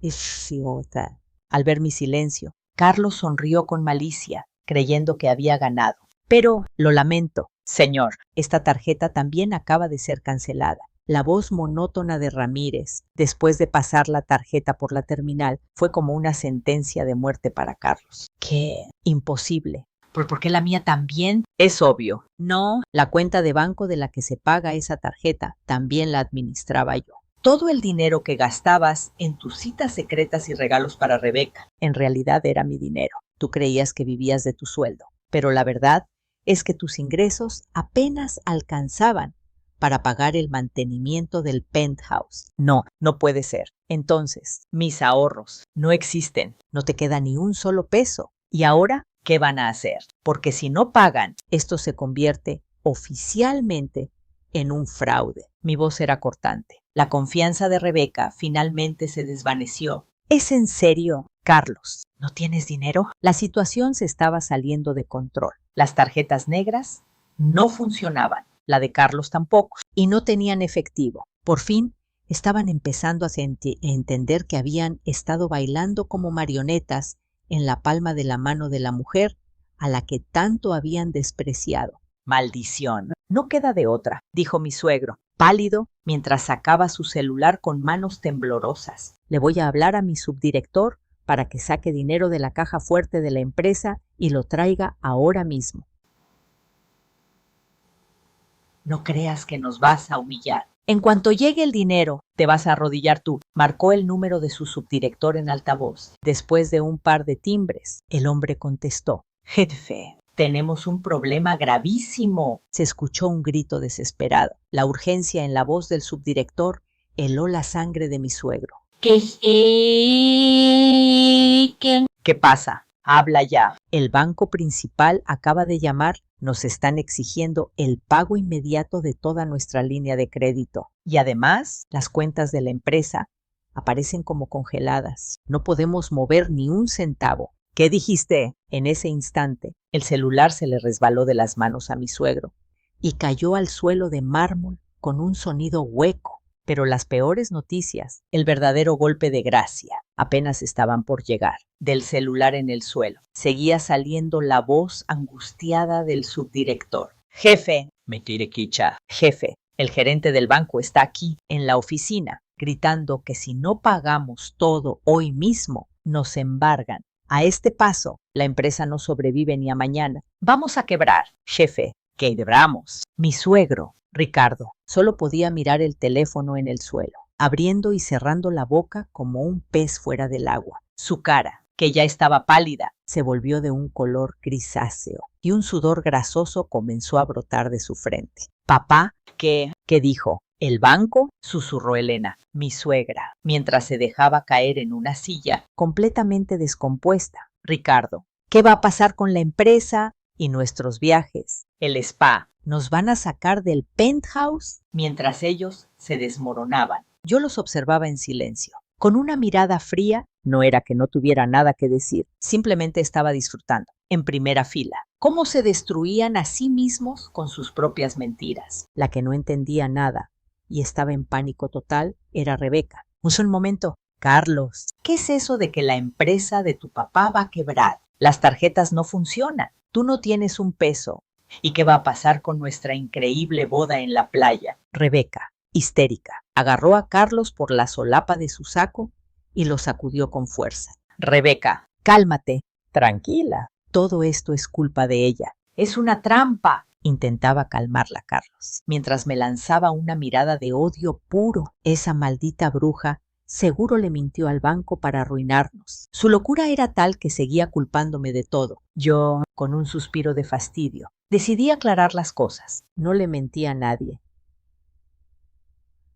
Idiota. Al ver mi silencio, Carlos sonrió con malicia, creyendo que había ganado. Pero lo lamento, señor, esta tarjeta también acaba de ser cancelada. La voz monótona de Ramírez, después de pasar la tarjeta por la terminal, fue como una sentencia de muerte para Carlos. ¡Qué imposible! ¿Por qué la mía también? Es obvio. No, la cuenta de banco de la que se paga esa tarjeta también la administraba yo. Todo el dinero que gastabas en tus citas secretas y regalos para Rebeca, en realidad era mi dinero. Tú creías que vivías de tu sueldo, pero la verdad es que tus ingresos apenas alcanzaban para pagar el mantenimiento del penthouse. No, no puede ser. Entonces, mis ahorros no existen. No te queda ni un solo peso. ¿Y ahora qué van a hacer? Porque si no pagan, esto se convierte oficialmente en un fraude. Mi voz era cortante. La confianza de Rebeca finalmente se desvaneció. ¿Es en serio, Carlos? ¿No tienes dinero? La situación se estaba saliendo de control. Las tarjetas negras no funcionaban. La de Carlos tampoco, y no tenían efectivo. Por fin, estaban empezando a entender que habían estado bailando como marionetas en la palma de la mano de la mujer a la que tanto habían despreciado. Maldición. No queda de otra, dijo mi suegro, pálido, mientras sacaba su celular con manos temblorosas. Le voy a hablar a mi subdirector para que saque dinero de la caja fuerte de la empresa y lo traiga ahora mismo. No creas que nos vas a humillar. En cuanto llegue el dinero, te vas a arrodillar tú. Marcó el número de su subdirector en altavoz. Después de un par de timbres, el hombre contestó. Jefe, tenemos un problema gravísimo. Se escuchó un grito desesperado. La urgencia en la voz del subdirector heló la sangre de mi suegro. ¿Qué pasa? Habla ya. El banco principal acaba de llamar. Nos están exigiendo el pago inmediato de toda nuestra línea de crédito. Y además, las cuentas de la empresa aparecen como congeladas. No podemos mover ni un centavo. ¿Qué dijiste? En ese instante, el celular se le resbaló de las manos a mi suegro y cayó al suelo de mármol con un sonido hueco. Pero las peores noticias, el verdadero golpe de gracia, apenas estaban por llegar. Del celular en el suelo, seguía saliendo la voz angustiada del subdirector. Jefe, me tire quicha. Jefe, el gerente del banco está aquí, en la oficina, gritando que si no pagamos todo hoy mismo, nos embargan. A este paso, la empresa no sobrevive ni a mañana. Vamos a quebrar. Jefe, quebramos. Mi suegro, Ricardo, solo podía mirar el teléfono en el suelo, abriendo y cerrando la boca como un pez fuera del agua. Su cara, que ya estaba pálida, se volvió de un color grisáceo y un sudor grasoso comenzó a brotar de su frente. Papá, ¿qué dijo? ¿El banco? Susurró Elena, mi suegra, mientras se dejaba caer en una silla, completamente descompuesta. Ricardo, ¿qué va a pasar con la empresa y nuestros viajes? El spa. ¿Nos van a sacar del penthouse? Mientras ellos se desmoronaban. Yo los observaba en silencio. Con una mirada fría, no era que no tuviera nada que decir, simplemente estaba disfrutando, en primera fila, cómo se destruían a sí mismos con sus propias mentiras. La que no entendía nada y estaba en pánico total era Rebeca. Un momento. Carlos, ¿qué es eso de que la empresa de tu papá va a quebrar? Las tarjetas no funcionan. Tú no tienes un peso. ¿Y qué va a pasar con nuestra increíble boda en la playa? Rebeca, histérica, agarró a Carlos por la solapa de su saco y lo sacudió con fuerza. Rebeca, cálmate, tranquila. Todo esto es culpa de ella. Es una trampa. Intentaba calmarla Carlos, mientras me lanzaba una mirada de odio puro. Esa maldita bruja seguro le mintió al banco para arruinarnos. Su locura era tal que seguía culpándome de todo. Yo, con un suspiro de fastidio, decidí aclarar las cosas. No le mentí a nadie.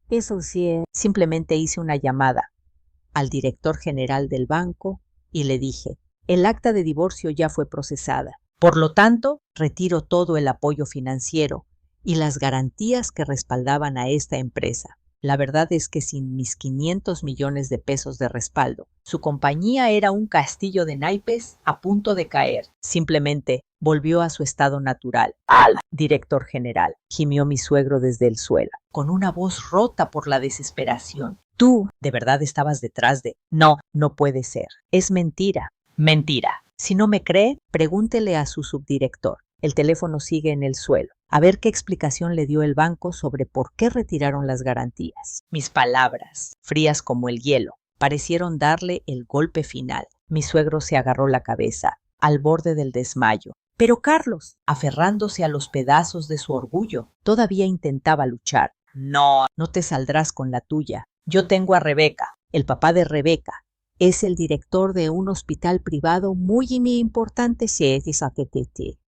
Eso sí, simplemente hice una llamada al director general del banco y le dije, el acta de divorcio ya fue procesada. Por lo tanto, retiro todo el apoyo financiero y las garantías que respaldaban a esta empresa. La verdad es que sin mis 500 millones de pesos de respaldo, su compañía era un castillo de naipes a punto de caer. Simplemente volvió a su estado natural. ¡Al director general!, gimió mi suegro desde el suelo, con una voz rota por la desesperación. ¿Tú de verdad estabas detrás de...? No, no puede ser. Es mentira. Mentira. Si no me cree, pregúntele a su subdirector. El teléfono sigue en el suelo. A ver qué explicación le dio el banco sobre por qué retiraron las garantías. Mis palabras, frías como el hielo, parecieron darle el golpe final. Mi suegro se agarró la cabeza, al borde del desmayo. Pero Carlos, aferrándose a los pedazos de su orgullo, todavía intentaba luchar. No, no te saldrás con la tuya. Yo tengo a Rebeca, el papá de Rebeca. Es el director de un hospital privado muy importante.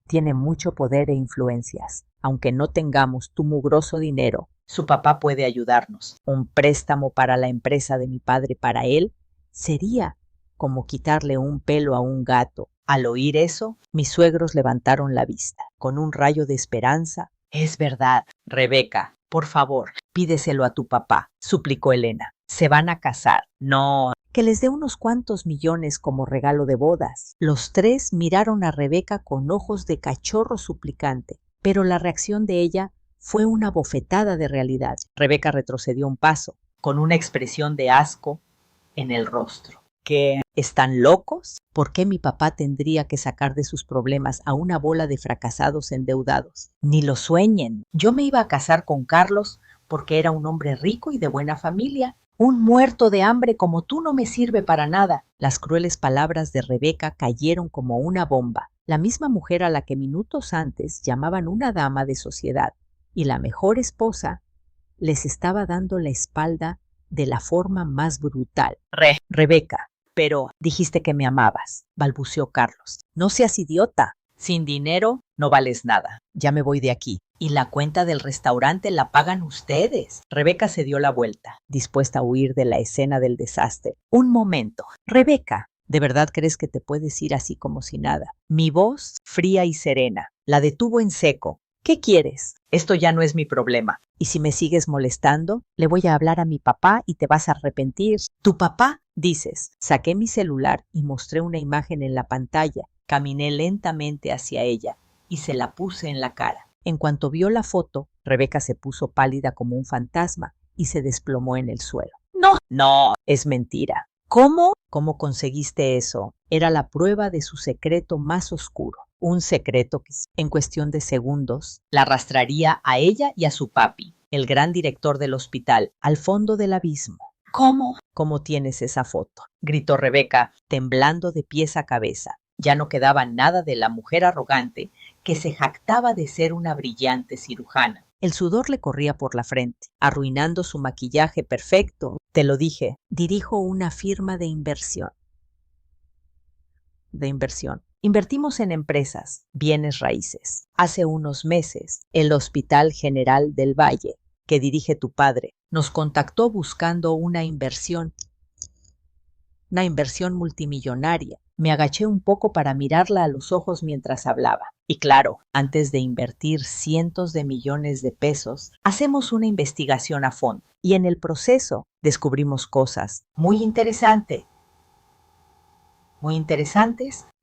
Tiene mucho poder e influencias. Aunque no tengamos tu mugroso dinero, su papá puede ayudarnos. Un préstamo para la empresa de mi padre para él sería como quitarle un pelo a un gato. Al oír eso, mis suegros levantaron la vista, con un rayo de esperanza. Es verdad, Rebeca, por favor, pídeselo a tu papá, suplicó Elena. Se van a casar. No, que les dé unos cuantos millones como regalo de bodas. Los tres miraron a Rebeca con ojos de cachorro suplicante, pero la reacción de ella fue una bofetada de realidad. Rebeca retrocedió un paso, con una expresión de asco en el rostro. ¿Qué? ¿Están locos? ¿Por qué mi papá tendría que sacar de sus problemas a una bola de fracasados endeudados? Ni lo sueñen. Yo me iba a casar con Carlos porque era un hombre rico y de buena familia. Un muerto de hambre como tú no me sirve para nada. Las crueles palabras de Rebeca cayeron como una bomba. La misma mujer a la que minutos antes llamaban una dama de sociedad y la mejor esposa, les estaba dando la espalda de la forma más brutal. Rebeca, pero dijiste que me amabas, balbuceó Carlos. No seas idiota. Sin dinero no vales nada. Ya me voy de aquí. Y la cuenta del restaurante la pagan ustedes. Rebeca se dio la vuelta, dispuesta a huir de la escena del desastre. Un momento. Rebeca, ¿de verdad crees que te puedes ir así como si nada? Mi voz, fría y serena, la detuvo en seco. ¿Qué quieres? Esto ya no es mi problema. Y si me sigues molestando, le voy a hablar a mi papá y te vas a arrepentir. ¿Tu papá? Dices. Saqué mi celular y mostré una imagen en la pantalla. Caminé lentamente hacia ella y se la puse en la cara. En cuanto vio la foto, Rebeca se puso pálida como un fantasma y se desplomó en el suelo. No, no, es mentira. ¿Cómo? ¿Cómo conseguiste eso? Era la prueba de su secreto más oscuro. Un secreto que, en cuestión de segundos, la arrastraría a ella y a su papi, el gran director del hospital, al fondo del abismo. ¿Cómo? ¿Cómo tienes esa foto?, gritó Rebeca, temblando de pies a cabeza. Ya no quedaba nada de la mujer arrogante que se jactaba de ser una brillante cirujana. El sudor le corría por la frente, arruinando su maquillaje perfecto. Te lo dije, dirijo una firma de inversión. Invertimos en empresas, bienes raíces. Hace unos meses, el Hospital General del Valle, que dirige tu padre, nos contactó buscando una inversión multimillonaria. Me agaché un poco para mirarla a los ojos mientras hablaba. Y claro, antes de invertir cientos de millones de pesos, hacemos una investigación a fondo. Y en el proceso descubrimos cosas muy interesantes,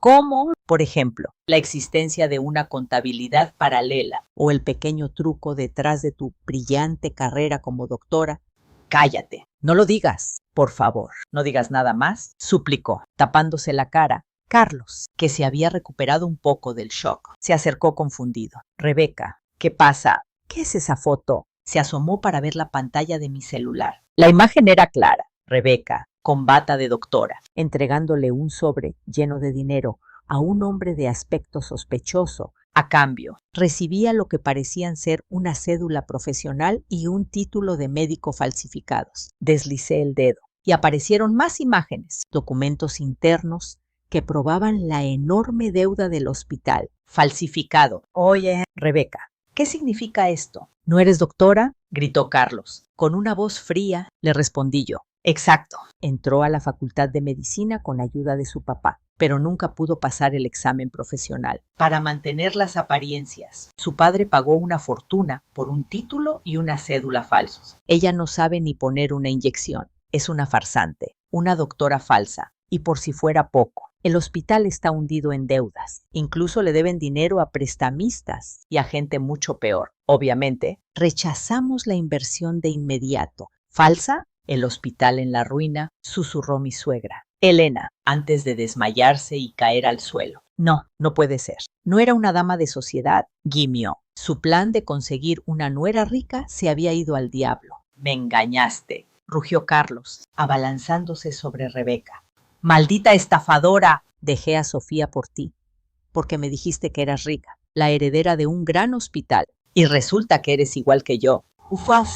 como, por ejemplo, la existencia de una contabilidad paralela o el pequeño truco detrás de tu brillante carrera como doctora. Cállate, no lo digas, por favor, no digas nada más, suplicó, tapándose la cara. Carlos, que se había recuperado un poco del shock, se acercó confundido. Rebeca, ¿qué pasa? ¿Qué es esa foto? Se asomó para ver la pantalla de mi celular. La imagen era clara. Rebeca, con bata de doctora, entregándole un sobre lleno de dinero a un hombre de aspecto sospechoso. A cambio, recibía lo que parecían ser una cédula profesional y un título de médico falsificados. Deslicé el dedo y aparecieron más imágenes, documentos internos que probaban la enorme deuda del hospital. Falsificado. Oye, Rebeca, ¿qué significa esto? ¿No eres doctora?, gritó Carlos. Con una voz fría le respondí yo. Exacto. Entró a la Facultad de Medicina con ayuda de su papá. pero nunca pudo pasar el examen profesional. Para mantener las apariencias, su padre pagó una fortuna por un título y una cédula falsos. Ella no sabe ni poner una inyección. Es una farsante, una doctora falsa. Y por si fuera poco, el hospital está hundido en deudas. Incluso le deben dinero a prestamistas y a gente mucho peor. Obviamente, rechazamos la inversión de inmediato. ¿Falsa? El hospital en la ruina, susurró mi suegra. Elena, antes de desmayarse y caer al suelo. No, no puede ser. No era una dama de sociedad, gimió. Su plan de conseguir una nuera rica se había ido al diablo. Me engañaste, rugió Carlos, abalanzándose sobre Rebeca. ¡Maldita estafadora! Dejé a Sofía por ti, porque me dijiste que eras rica, la heredera de un gran hospital, y resulta que eres igual que yo. ¡Ufaf!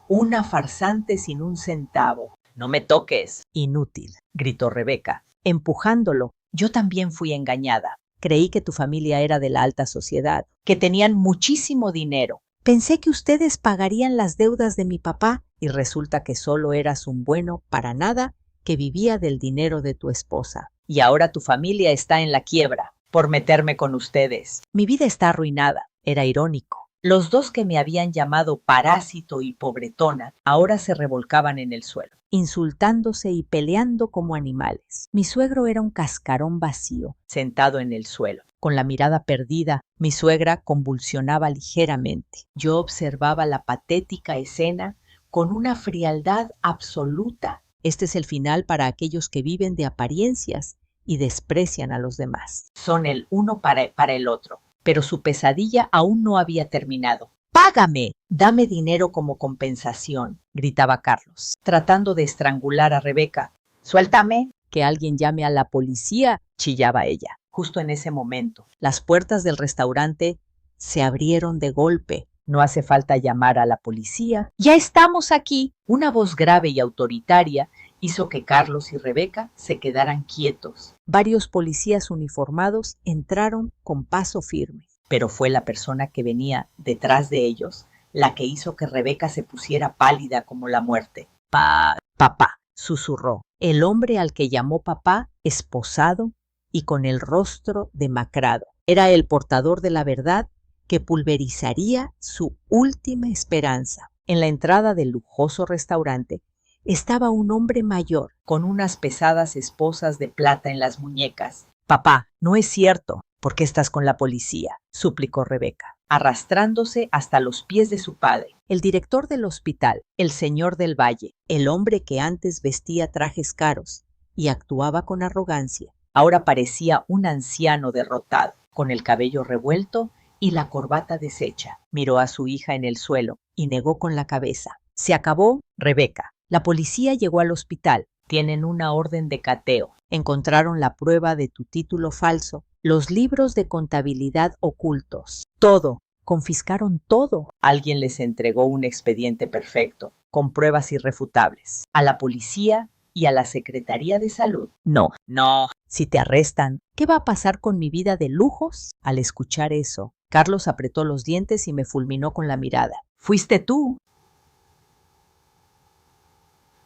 Una farsante sin un centavo. No me toques. Inútil, gritó Rebeca, empujándolo. Yo también fui engañada. Creí que tu familia era de la alta sociedad, que tenían muchísimo dinero. Pensé que ustedes pagarían las deudas de mi papá y resulta que solo eras un bueno para nada que vivía del dinero de tu esposa. Y ahora tu familia está en la quiebra por meterme con ustedes. Mi vida está arruinada. Era irónico. Los dos que me habían llamado parásito y pobretona ahora se revolcaban en el suelo, insultándose y peleando como animales. Mi suegro era un cascarón vacío, sentado en el suelo. Con la mirada perdida, mi suegra convulsionaba ligeramente. Yo observaba la patética escena con una frialdad absoluta. Este es el final para aquellos que viven de apariencias y desprecian a los demás. Son el uno para el otro, pero su pesadilla aún no había terminado. ¡Págame! Dame dinero como compensación, gritaba Carlos, tratando de estrangular a Rebeca. ¡Suéltame! Que alguien llame a la policía, chillaba ella. Justo en ese momento, las puertas del restaurante se abrieron de golpe. No hace falta llamar a la policía. ¡Ya estamos aquí! Una voz grave y autoritaria hizo que Carlos y Rebeca se quedaran quietos. Varios policías uniformados entraron con paso firme, pero fue la persona que venía detrás de ellos la que hizo que Rebeca se pusiera pálida como la muerte. Papá, susurró. El hombre al que llamó papá, esposado y con el rostro demacrado. Era el portador de la verdad que pulverizaría su última esperanza. En la entrada del lujoso restaurante estaba un hombre mayor con unas pesadas esposas de plata en las muñecas. Papá, no es cierto. ¿Por qué estás con la policía?, suplicó Rebeca, arrastrándose hasta los pies de su padre. El director del hospital, el señor del Valle, el hombre que antes vestía trajes caros y actuaba con arrogancia, ahora parecía un anciano derrotado, con el cabello revuelto y la corbata deshecha. Miró a su hija en el suelo y negó con la cabeza. Se acabó, Rebeca. La policía llegó al hospital. Tienen una orden de cateo. Encontraron la prueba de tu título falso, los libros de contabilidad ocultos. Todo. Confiscaron todo. Alguien les entregó un expediente perfecto, con pruebas irrefutables. A la policía y a la Secretaría de Salud. No. Si te arrestan, ¿qué va a pasar con mi vida de lujos? Al escuchar eso, Carlos apretó los dientes y me fulminó con la mirada. Fuiste tú.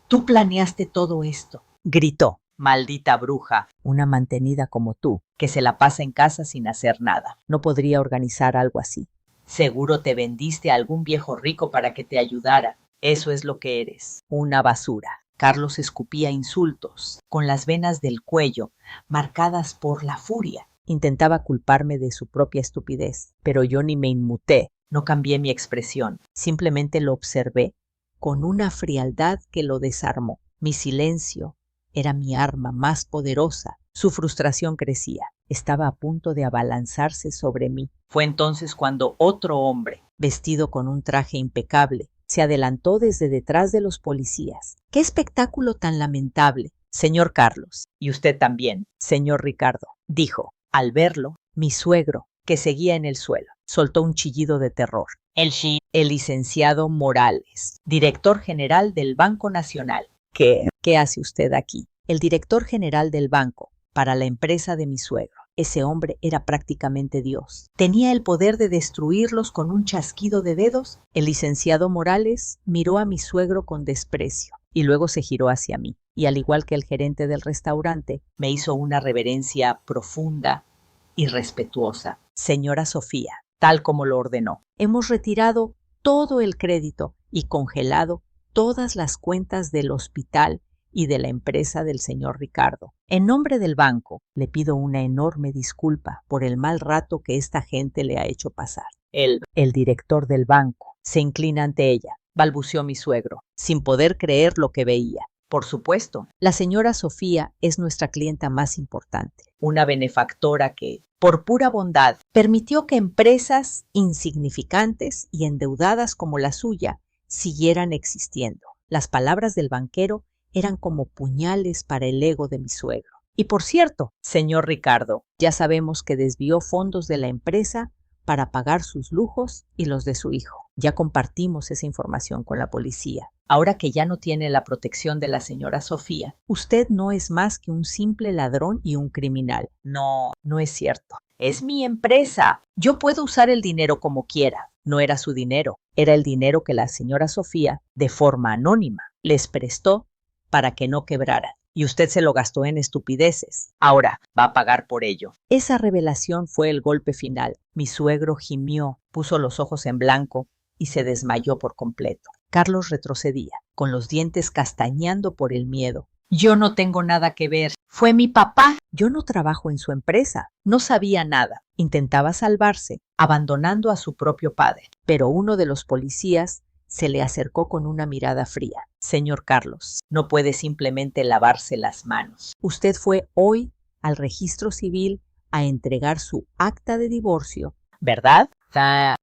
Tú planeaste todo esto, gritó. Maldita bruja, una mantenida como tú, que se la pasa en casa sin hacer nada. No podría organizar algo así. Seguro te vendiste a algún viejo rico para que te ayudara. Eso es lo que eres, una basura. Carlos escupía insultos, con las venas del cuello marcadas por la furia. Intentaba culparme de su propia estupidez, pero yo ni me inmuté, no cambié mi expresión, simplemente lo observé con una frialdad que lo desarmó. Mi silencio era mi arma más poderosa. Su frustración crecía. Estaba a punto de abalanzarse sobre mí. Fue entonces cuando otro hombre, vestido con un traje impecable, se adelantó desde detrás de los policías. ¡Qué espectáculo tan lamentable! Señor Carlos, y usted también, señor Ricardo, dijo. Al verlo, mi suegro, que seguía en el suelo, soltó un chillido de terror. El licenciado Morales, director general del Banco Nacional. ¿Qué hace usted aquí? El director general del banco, para la empresa de mi suegro. Ese hombre era prácticamente Dios. Tenía el poder de destruirlos con un chasquido de dedos. El licenciado Morales miró a mi suegro con desprecio. y luego se giró hacia mí, y al igual que el gerente del restaurante, me hizo una reverencia profunda y respetuosa. Señora Sofía, tal como lo ordenó, hemos retirado todo el crédito y congelado todas las cuentas del hospital y de la empresa del señor Ricardo. En nombre del banco, le pido una enorme disculpa por el mal rato que esta gente le ha hecho pasar. El director del banco se inclina ante ella, balbuceó mi suegro, sin poder creer lo que veía. Por supuesto, la señora Sofía es nuestra clienta más importante, una benefactora que, por pura bondad, permitió que empresas insignificantes y endeudadas como la suya siguieran existiendo. Las palabras del banquero eran como puñales para el ego de mi suegro. Y por cierto, señor Ricardo, ya sabemos que desvió fondos de la empresa para pagar sus lujos y los de su hijo. Ya compartimos esa información con la policía. Ahora que ya no tiene la protección de la señora Sofía, usted no es más que un simple ladrón y un criminal. No, no es cierto. Es mi empresa. Yo puedo usar el dinero como quiera. No era su dinero, era el dinero que la señora Sofía, de forma anónima, les prestó para que no quebraran. Y usted se lo gastó en estupideces. Ahora va a pagar por ello. Esa revelación fue el golpe final. Mi suegro gimió, puso los ojos en blanco y se desmayó por completo. Carlos retrocedía, con los dientes castañando por el miedo. Yo no tengo nada que ver. Fue mi papá. Yo no trabajo en su empresa. No sabía nada. Intentaba salvarse, abandonando a su propio padre. Pero uno de los policías se le acercó con una mirada fría. Señor Carlos, no puede simplemente lavarse las manos. Usted fue hoy al registro civil a entregar su acta de divorcio, ¿verdad?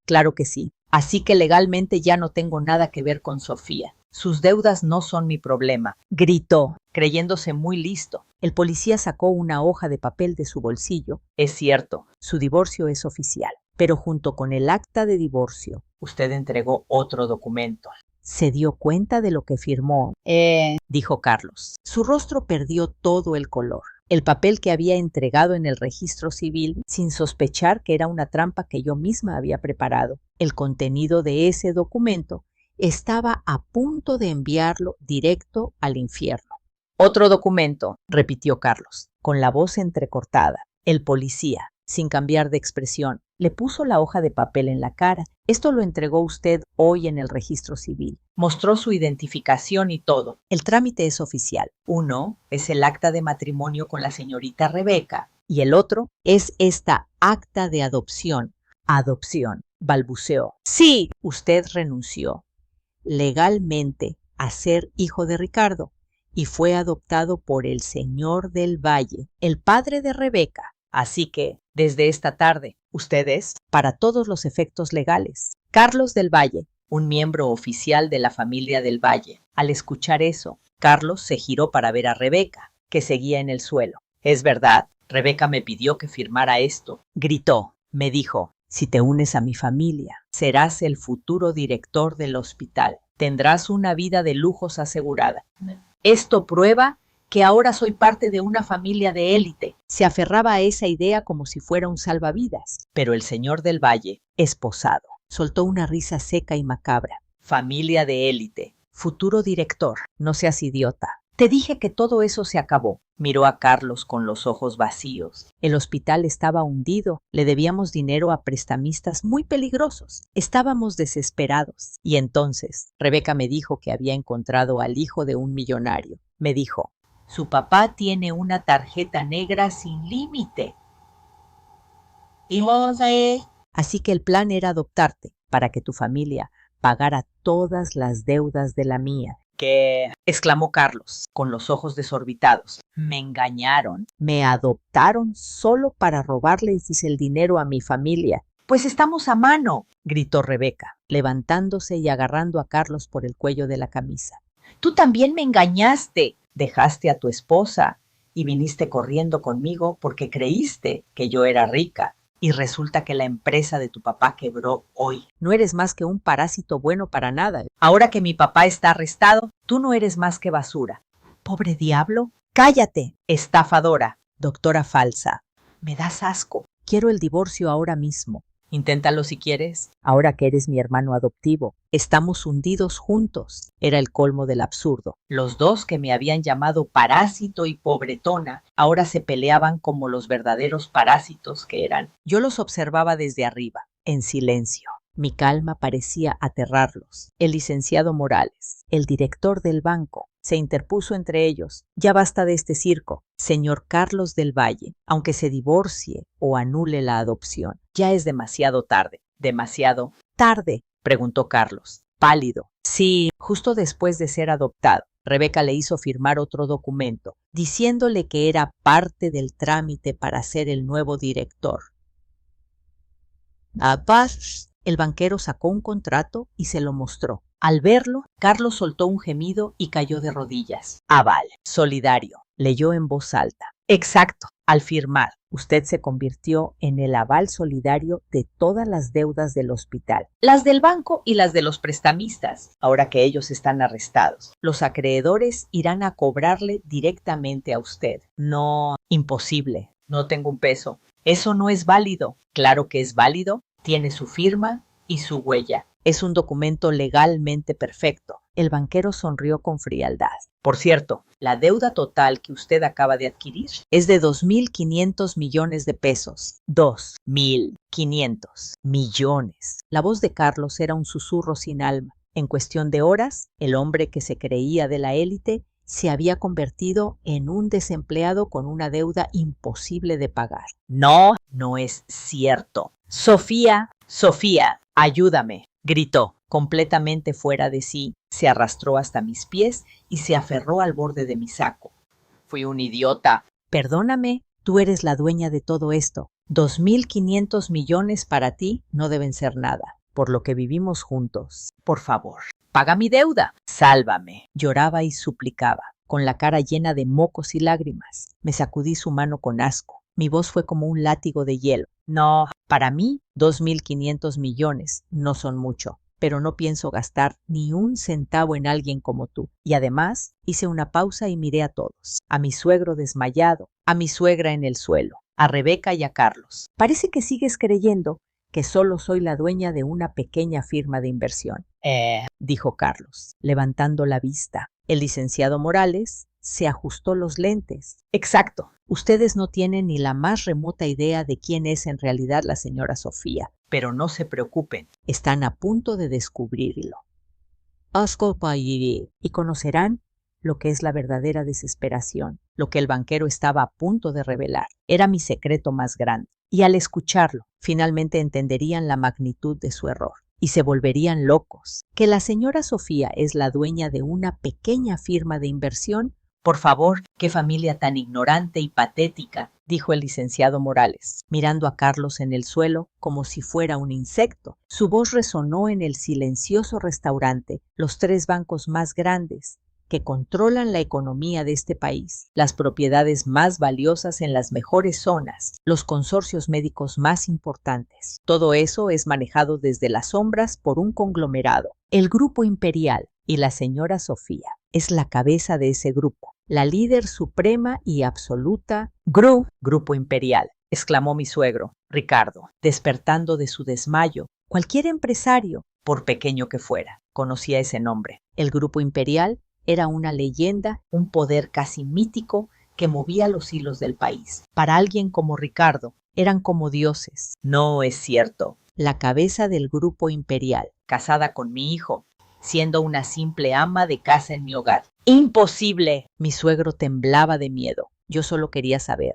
Claro que sí. Así que legalmente ya no tengo nada que ver con Sofía. Sus deudas no son mi problema, gritó, creyéndose muy listo. El policía sacó una hoja de papel de su bolsillo. Es cierto, su divorcio es oficial, pero junto con el acta de divorcio, usted entregó otro documento. ¿Se dio cuenta de lo que firmó? Dijo Carlos. Su rostro perdió todo el color. El papel que había entregado en el registro civil, sin sospechar que era una trampa que yo misma había preparado. El contenido de ese documento estaba a punto de enviarlo directo al infierno. Otro documento, repitió Carlos, con la voz entrecortada. El policía, sin cambiar de expresión, le puso la hoja de papel en la cara. Esto lo entregó usted hoy en el registro civil. Mostró su identificación y todo. El trámite es oficial. Uno es el acta de matrimonio con la señorita Rebeca y el otro es esta acta de adopción. Adopción, balbuceó. Sí, usted renunció legalmente a ser hijo de Ricardo y fue adoptado por el señor del Valle, el padre de Rebeca. Así que, desde esta tarde, usted es, para todos los efectos legales, Carlos del Valle, un miembro oficial de la familia del Valle. Al escuchar eso, Carlos se giró para ver a Rebeca, que seguía en el suelo. Es verdad, Rebeca me pidió que firmara esto. Gritó, me dijo, si te unes a mi familia, serás el futuro director del hospital. Tendrás una vida de lujos asegurada. Esto prueba que ahora soy parte de una familia de élite. Se aferraba a esa idea como si fuera un salvavidas. Pero el señor del Valle, esposado, soltó una risa seca y macabra. Familia de élite, futuro director, no seas idiota. Te dije que todo eso se acabó. Miró a Carlos con los ojos vacíos. El hospital estaba hundido. Le debíamos dinero a prestamistas muy peligrosos. Estábamos desesperados. Y entonces, Rebeca me dijo que había encontrado al hijo de un millonario. Me dijo, su papá tiene una tarjeta negra sin límite. Así que el plan era adoptarte para que tu familia pagara todas las deudas de la mía. ¿Qué? Exclamó Carlos, con los ojos desorbitados. Me engañaron. Me adoptaron solo para robarles el dinero a mi familia. Pues estamos a mano, gritó Rebeca, levantándose y agarrando a Carlos por el cuello de la camisa. Tú también me engañaste. Dejaste a tu esposa y viniste corriendo conmigo porque creíste que yo era rica. Y resulta que la empresa de tu papá quebró hoy. No eres más que un parásito bueno para nada. Ahora que mi papá está arrestado, tú no eres más que basura. Pobre diablo. Cállate, estafadora, doctora falsa. Me das asco. Quiero el divorcio ahora mismo. Inténtalo si quieres. Ahora que eres mi hermano adoptivo, estamos hundidos juntos. Era el colmo del absurdo. Los dos que me habían llamado parásito y pobretona, ahora se peleaban como los verdaderos parásitos que eran. Yo los observaba desde arriba, en silencio. Mi calma parecía aterrarlos. El licenciado Morales, el director del banco, se interpuso entre ellos. Ya basta de este circo, señor Carlos del Valle, aunque se divorcie o anule la adopción. Ya es demasiado tarde. ¿Demasiado tarde?, preguntó Carlos, pálido. Sí, justo después de ser adoptado. Rebeca le hizo firmar otro documento, diciéndole que era parte del trámite para ser el nuevo director. Paz. El banquero sacó un contrato y se lo mostró. Al verlo, Carlos soltó un gemido y cayó de rodillas. Aval solidario, leyó en voz alta. Exacto. Al firmar, usted se convirtió en el aval solidario de todas las deudas del hospital, las del banco y las de los prestamistas, ahora que ellos están arrestados. Los acreedores irán a cobrarle directamente a usted. No, imposible. No tengo un peso. Eso no es válido. Claro que es válido. Tiene su firma y su huella. Es un documento legalmente perfecto. El banquero sonrió con frialdad. Por cierto, la deuda total que usted acaba de adquirir es de 2.500 millones de pesos. 2.500 millones. La voz de Carlos era un susurro sin alma. En cuestión de horas, el hombre que se creía de la élite se había convertido en un desempleado con una deuda imposible de pagar. No, no es cierto. Sofía, Sofía, ayúdame, gritó, completamente fuera de sí. Se arrastró hasta mis pies y se aferró al borde de mi saco. Fui un idiota. Perdóname, tú eres la dueña de todo esto. 2.500 millones para ti no deben ser nada, por lo que vivimos juntos. Por favor, paga mi deuda. Sálvame. Lloraba y suplicaba, con la cara llena de mocos y lágrimas. Me sacudí su mano con asco. Mi voz fue como un látigo de hielo. No, para mí, 2.500 millones no son mucho, pero no pienso gastar ni un centavo en alguien como tú. Y además, hice una pausa y miré a todos. A mi suegro desmayado, a mi suegra en el suelo, a Rebeca y a Carlos. Parece que sigues creyendo que solo soy la dueña de una pequeña firma de inversión, dijo Carlos, levantando la vista. El licenciado Morales se ajustó los lentes. Exacto. Ustedes no tienen ni la más remota idea de quién es en realidad la señora Sofía. Pero no se preocupen. Están a punto de descubrirlo. Y conocerán lo que es la verdadera desesperación, lo que el banquero estaba a punto de revelar. Era mi secreto más grande. Y al escucharlo, finalmente entenderían la magnitud de su error. Y se volverían locos. Que la señora Sofía es la dueña de una pequeña firma de inversión. Por favor, qué familia tan ignorante y patética, dijo el licenciado Morales, mirando a Carlos en el suelo como si fuera un insecto. Su voz resonó en el silencioso restaurante. Los 3 bancos más grandes que controlan la economía de este país, las propiedades más valiosas en las mejores zonas, los consorcios médicos más importantes. Todo eso es manejado desde las sombras por un conglomerado, el Grupo Imperial, y la señora Sofía es la cabeza de ese grupo, la líder suprema y absoluta. Grupo Imperial, exclamó mi suegro, Ricardo, despertando de su desmayo. Cualquier empresario, por pequeño que fuera, conocía ese nombre. El Grupo Imperial era una leyenda, un poder casi mítico que movía los hilos del país. Para alguien como Ricardo, eran como dioses. No es cierto. La cabeza del Grupo Imperial, casada con mi hijo, siendo una simple ama de casa en mi hogar. ¡Imposible! Mi suegro temblaba de miedo. Yo solo quería saber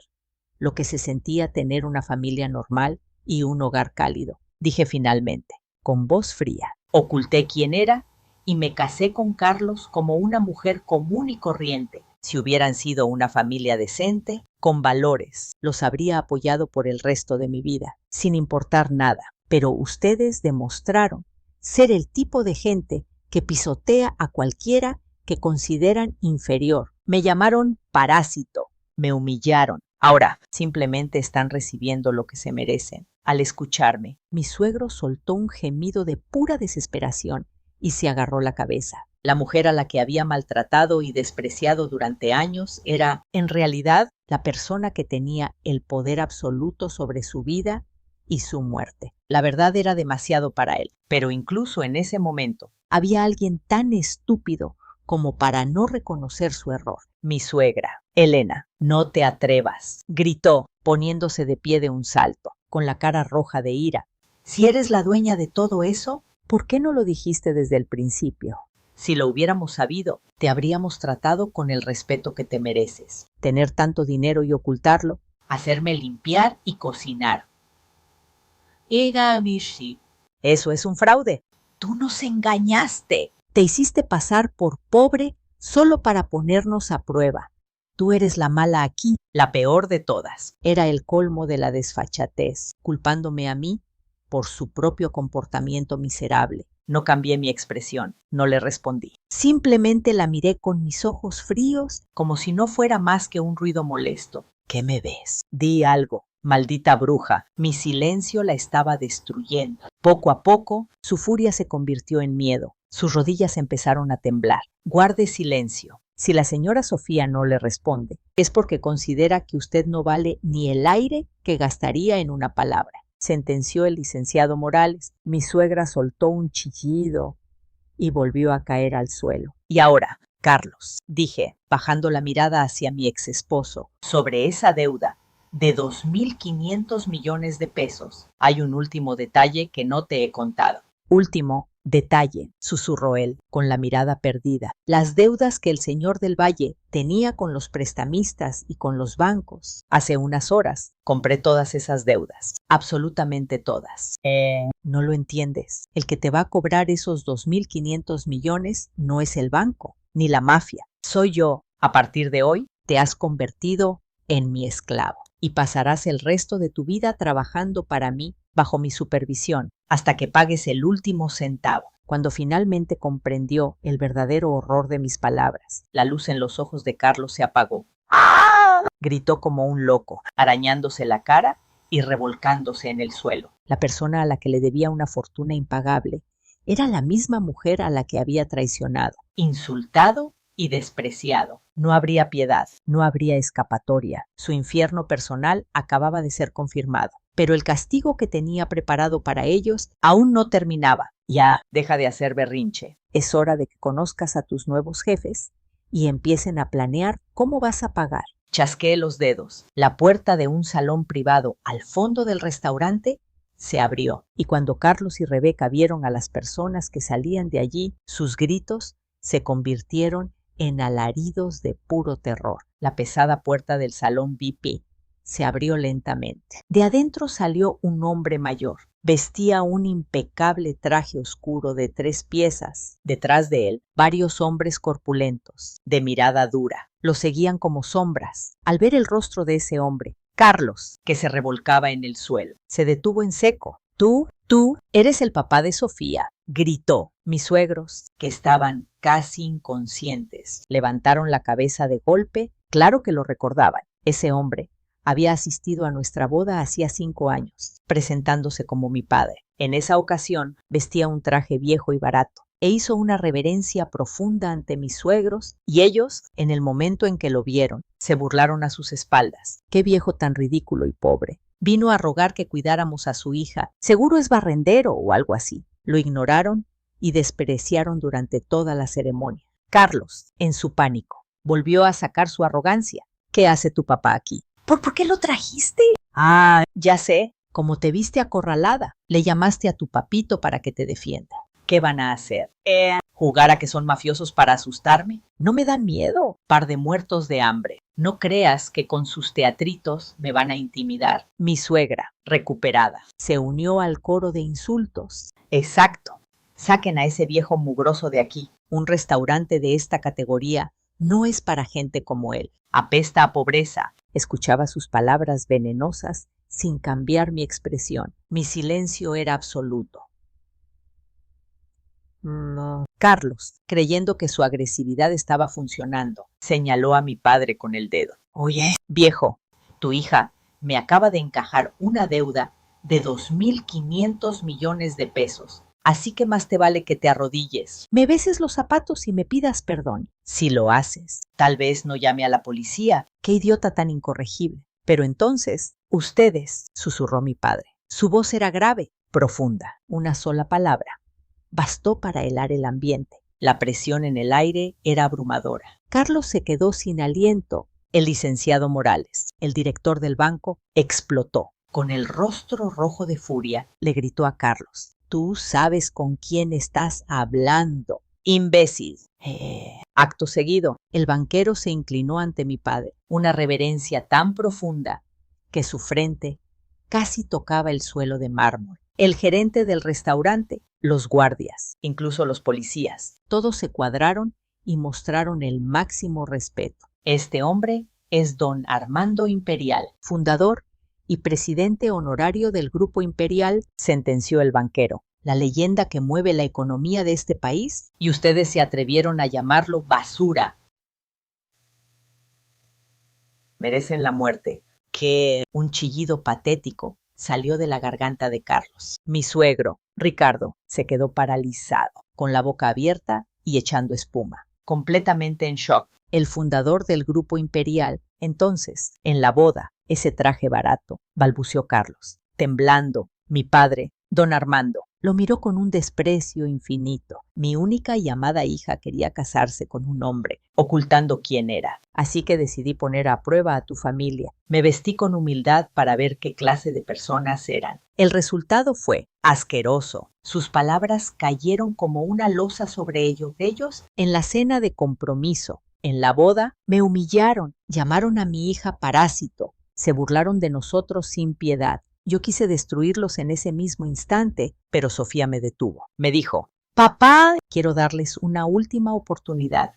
lo que se sentía tener una familia normal y un hogar cálido. Dije finalmente, con voz fría. Oculté quién era y me casé con Carlos como una mujer común y corriente. Si hubieran sido una familia decente, con valores, los habría apoyado por el resto de mi vida, sin importar nada. Pero ustedes demostraron ser el tipo de gente que pisotea a cualquiera que consideran inferior. Me llamaron parásito, me humillaron. Ahora, simplemente están recibiendo lo que se merecen. Al escucharme, mi suegro soltó un gemido de pura desesperación y se agarró la cabeza. La mujer a la que había maltratado y despreciado durante años era, en realidad, la persona que tenía el poder absoluto sobre su vida y su muerte. La verdad era demasiado para él, pero incluso en ese momento había alguien tan estúpido como para no reconocer su error. Mi suegra, Elena. No te atrevas, gritó, poniéndose de pie de un salto, con la cara roja de ira. Si eres la dueña de todo eso, ¿por qué no lo dijiste desde el principio? Si lo hubiéramos sabido, te habríamos tratado con el respeto que te mereces. Tener tanto dinero y ocultarlo, hacerme limpiar y cocinar. Eso es un fraude. Tú nos engañaste. Te hiciste pasar por pobre solo para ponernos a prueba. Tú eres la mala aquí, la peor de todas. Era el colmo de la desfachatez, culpándome a mí por su propio comportamiento miserable. No cambié mi expresión, no le respondí. Simplemente la miré con mis ojos fríos, como si no fuera más que un ruido molesto. ¿Qué me ves? Di algo. Maldita bruja, mi silencio la estaba destruyendo. Poco a poco, su furia se convirtió en miedo. Sus rodillas empezaron a temblar. Guarde silencio. Si la señora Sofía no le responde, es porque considera que usted no vale ni el aire que gastaría en una palabra, sentenció el licenciado Morales. Mi suegra soltó un chillido y volvió a caer al suelo. Y ahora, Carlos, dije, bajando la mirada hacia mi ex esposo, sobre esa deuda de 2.500 millones de pesos. Hay un último detalle que no te he contado. Último detalle, susurró él, con la mirada perdida. Las deudas que el señor del Valle tenía con los prestamistas y con los bancos. Hace unas horas compré todas esas deudas, absolutamente todas. No lo entiendes. El que te va a cobrar esos 2.500 millones no es el banco, ni la mafia. Soy yo. A partir de hoy, te has convertido en mi esclavo y pasarás el resto de tu vida trabajando para mí bajo mi supervisión hasta que pagues el último centavo. Cuando finalmente comprendió el verdadero horror de mis palabras, la luz en los ojos de Carlos se apagó. ¡Ah! Gritó como un loco, arañándose la cara y revolcándose en el suelo. La persona a la que le debía una fortuna impagable era la misma mujer a la que había traicionado, insultado y despreciado. No habría piedad, no habría escapatoria. Su infierno personal acababa de ser confirmado, pero el castigo que tenía preparado para ellos aún no terminaba. Ya, deja de hacer berrinche. Es hora de que conozcas a tus nuevos jefes y empiecen a planear cómo vas a pagar. Chasqueé los dedos. La puerta de un salón privado al fondo del restaurante se abrió, y cuando Carlos y Rebeca vieron a las personas que salían de allí, sus gritos se convirtieron en alaridos de puro terror. La pesada puerta del salón VIP se abrió lentamente. De adentro salió un hombre mayor. Vestía un impecable traje oscuro de 3 piezas. Detrás de él, varios hombres corpulentos, de mirada dura. Lo seguían como sombras. Al ver el rostro de ese hombre, Carlos, que se revolcaba en el suelo, se detuvo en seco. Tú eres el papá de Sofía, gritó. Mis suegros, que estaban casi inconscientes, levantaron la cabeza de golpe. Claro que lo recordaban. Ese hombre había asistido a nuestra boda hacía 5 años, presentándose como mi padre. En esa ocasión vestía un traje viejo y barato, e hizo una reverencia profunda ante mis suegros, y ellos, en el momento en que lo vieron, se burlaron a sus espaldas. ¡Qué viejo tan ridículo y pobre! Vino a rogar que cuidáramos a su hija. Seguro es barrendero o algo así. Lo ignoraron y despreciaron durante toda la ceremonia. Carlos, en su pánico, volvió a sacar su arrogancia. ¿Qué hace tu papá aquí? ¿Por qué lo trajiste? Ah, ya sé. Como te viste acorralada, le llamaste a tu papito para que te defienda. ¿Qué van a hacer? ¿Jugar a que son mafiosos para asustarme? No me da miedo, par de muertos de hambre. No creas que con sus teatritos me van a intimidar. Mi suegra, recuperada, se unió al coro de insultos. Exacto. Saquen a ese viejo mugroso de aquí. Un restaurante de esta categoría no es para gente como él. Apesta a pobreza. Escuchaba sus palabras venenosas sin cambiar mi expresión. Mi silencio era absoluto. No. Carlos, creyendo que su agresividad estaba funcionando, señaló a mi padre con el dedo. Oye, viejo, tu hija me acaba de encajar una deuda de 2.500 millones de pesos. Así que más te vale que te arrodilles, me beses los zapatos y me pidas perdón. Si lo haces, tal vez no llame a la policía. Qué idiota tan incorregible. Pero entonces, ustedes, susurró mi padre, Su voz era grave, profunda. Una sola palabra bastó para helar el ambiente. La presión en el aire era abrumadora. Carlos se quedó sin aliento. El licenciado Morales, el director del banco, explotó. Con el rostro rojo de furia, le gritó a Carlos: «Tú sabes con quién estás hablando, imbécil». Acto seguido, el banquero se inclinó ante mi padre, una reverencia tan profunda que su frente casi tocaba el suelo de mármol. El gerente del restaurante, los guardias, incluso los policías, todos se cuadraron y mostraron el máximo respeto. Este hombre es don Armando Imperial, fundador y presidente honorario del Grupo Imperial, sentenció el banquero. La leyenda que mueve la economía de este país, y ustedes se atrevieron a llamarlo basura. Merecen la muerte. Que un chillido patético salió de la garganta de Carlos. Mi suegro, Ricardo, se quedó paralizado, con la boca abierta y echando espuma, completamente en shock. El fundador del Grupo Imperial, entonces, en la boda, ese traje barato, balbuceó Carlos, temblando. Mi padre, don Armando, lo miró con un desprecio infinito. Mi única y amada hija quería casarse con un hombre, ocultando quién era. Así que decidí poner a prueba a tu familia. Me vestí con humildad para ver qué clase de personas eran. El resultado fue asqueroso. Sus palabras cayeron como una losa sobre ellos. Ellos, en la cena de compromiso, en la boda, me humillaron, llamaron a mi hija parásito, se burlaron de nosotros sin piedad. Yo quise destruirlos en ese mismo instante, pero Sofía me detuvo. Me dijo: «Papá, quiero darles una última oportunidad.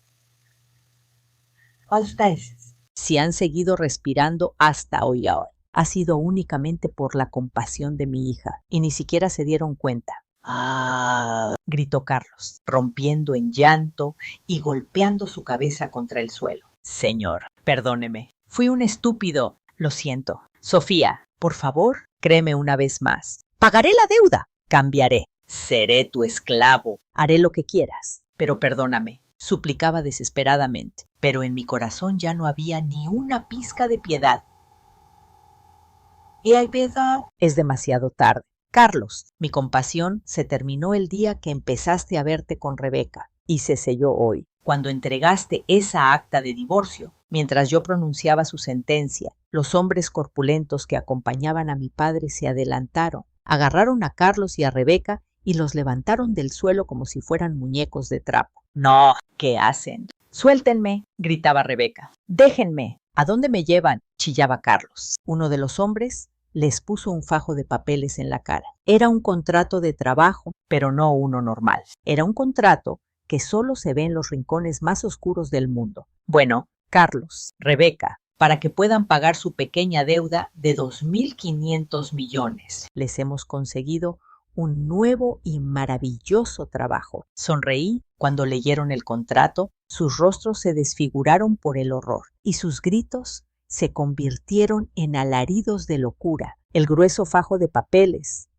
Si han seguido respirando hasta hoy, ha sido únicamente por la compasión de mi hija, y ni siquiera se dieron cuenta». «¡Ah!», gritó Carlos, rompiendo en llanto y golpeando su cabeza contra el suelo. «Señor, perdóneme. Fui un estúpido. Lo siento. Sofía, por favor, créeme una vez más. Pagaré la deuda. Cambiaré. Seré tu esclavo. Haré lo que quieras. Pero perdóname», suplicaba desesperadamente. Pero en mi corazón ya no había ni una pizca de piedad. ¿Y hay piedad? Es demasiado tarde. Carlos, mi compasión se terminó el día que empezaste a verte con Rebeca y se selló hoy, cuando entregaste esa acta de divorcio. Mientras yo pronunciaba su sentencia, los hombres corpulentos que acompañaban a mi padre se adelantaron, agarraron a Carlos y a Rebeca y los levantaron del suelo como si fueran muñecos de trapo. «No, ¿qué hacen? Suéltenme», gritaba Rebeca. «Déjenme». «¿A dónde me llevan?», chillaba Carlos. Uno de los hombres les puso un fajo de papeles en la cara. Era un contrato de trabajo, pero no uno normal. Era un contrato que solo se ve en los rincones más oscuros del mundo. Bueno, Carlos, Rebeca, para que puedan pagar su pequeña deuda de 2.500 millones. Les hemos conseguido un nuevo y maravilloso trabajo. Sonreí cuando leyeron el contrato. Sus rostros se desfiguraron por el horror y sus gritos se convirtieron en alaridos de locura. El grueso fajo de papeles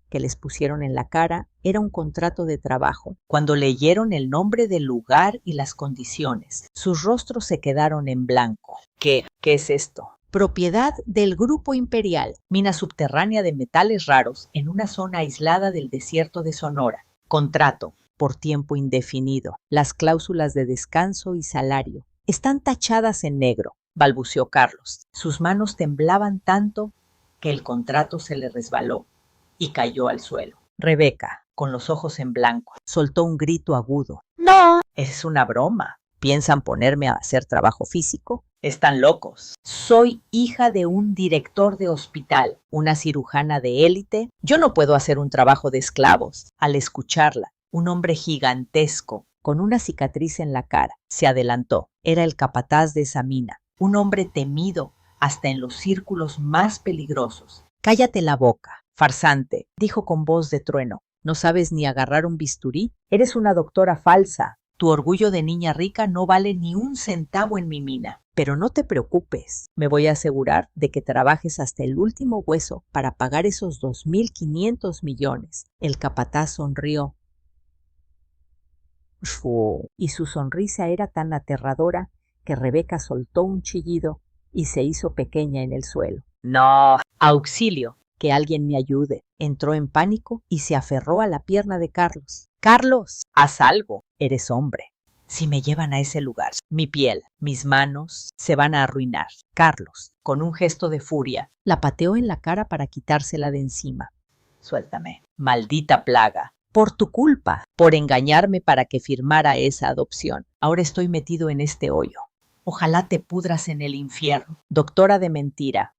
que les pusieron en la cara era un contrato de trabajo. Cuando leyeron el nombre del lugar y las condiciones, sus rostros se quedaron en blanco. ¿Qué es esto? Propiedad del Grupo Imperial, mina subterránea de metales raros en una zona aislada del desierto de Sonora. Contrato por tiempo indefinido. Las cláusulas de descanso y salario están tachadas en negro, balbuceó Carlos. Sus manos temblaban tanto que el contrato se le resbaló y cayó al suelo. Rebeca, con los ojos en blanco, soltó un grito agudo. «No, es una broma. ¿Piensan ponerme a hacer trabajo físico? Están locos. Soy hija de un director de hospital, una cirujana de élite. Yo no puedo hacer un trabajo de esclavos». Al escucharla, un hombre gigantesco, con una cicatriz en la cara, se adelantó. Era el capataz de esa mina, un hombre temido hasta en los círculos más peligrosos. «Cállate la boca, farsante», dijo con voz de trueno. «¿No sabes ni agarrar un bisturí? Eres una doctora falsa. Tu orgullo de niña rica no vale ni un centavo en mi mina. Pero no te preocupes, me voy a asegurar de que trabajes hasta el último hueso para pagar esos 2.500 millones. El capataz sonrió. Y su sonrisa era tan aterradora que Rebeca soltó un chillido y se hizo pequeña en el suelo. «No, auxilio», Que alguien me ayude. Entró en pánico y se aferró a la pierna de Carlos. Carlos, haz algo. Eres hombre. Si me llevan a ese lugar, mi piel, mis manos se van a arruinar. Carlos, con un gesto de furia, la pateó en la cara para quitársela de encima. Suéltame. Maldita plaga. Por tu culpa, por engañarme para que firmara esa adopción. Ahora estoy metido en este hoyo. Ojalá te pudras en el infierno. Doctora de mentira.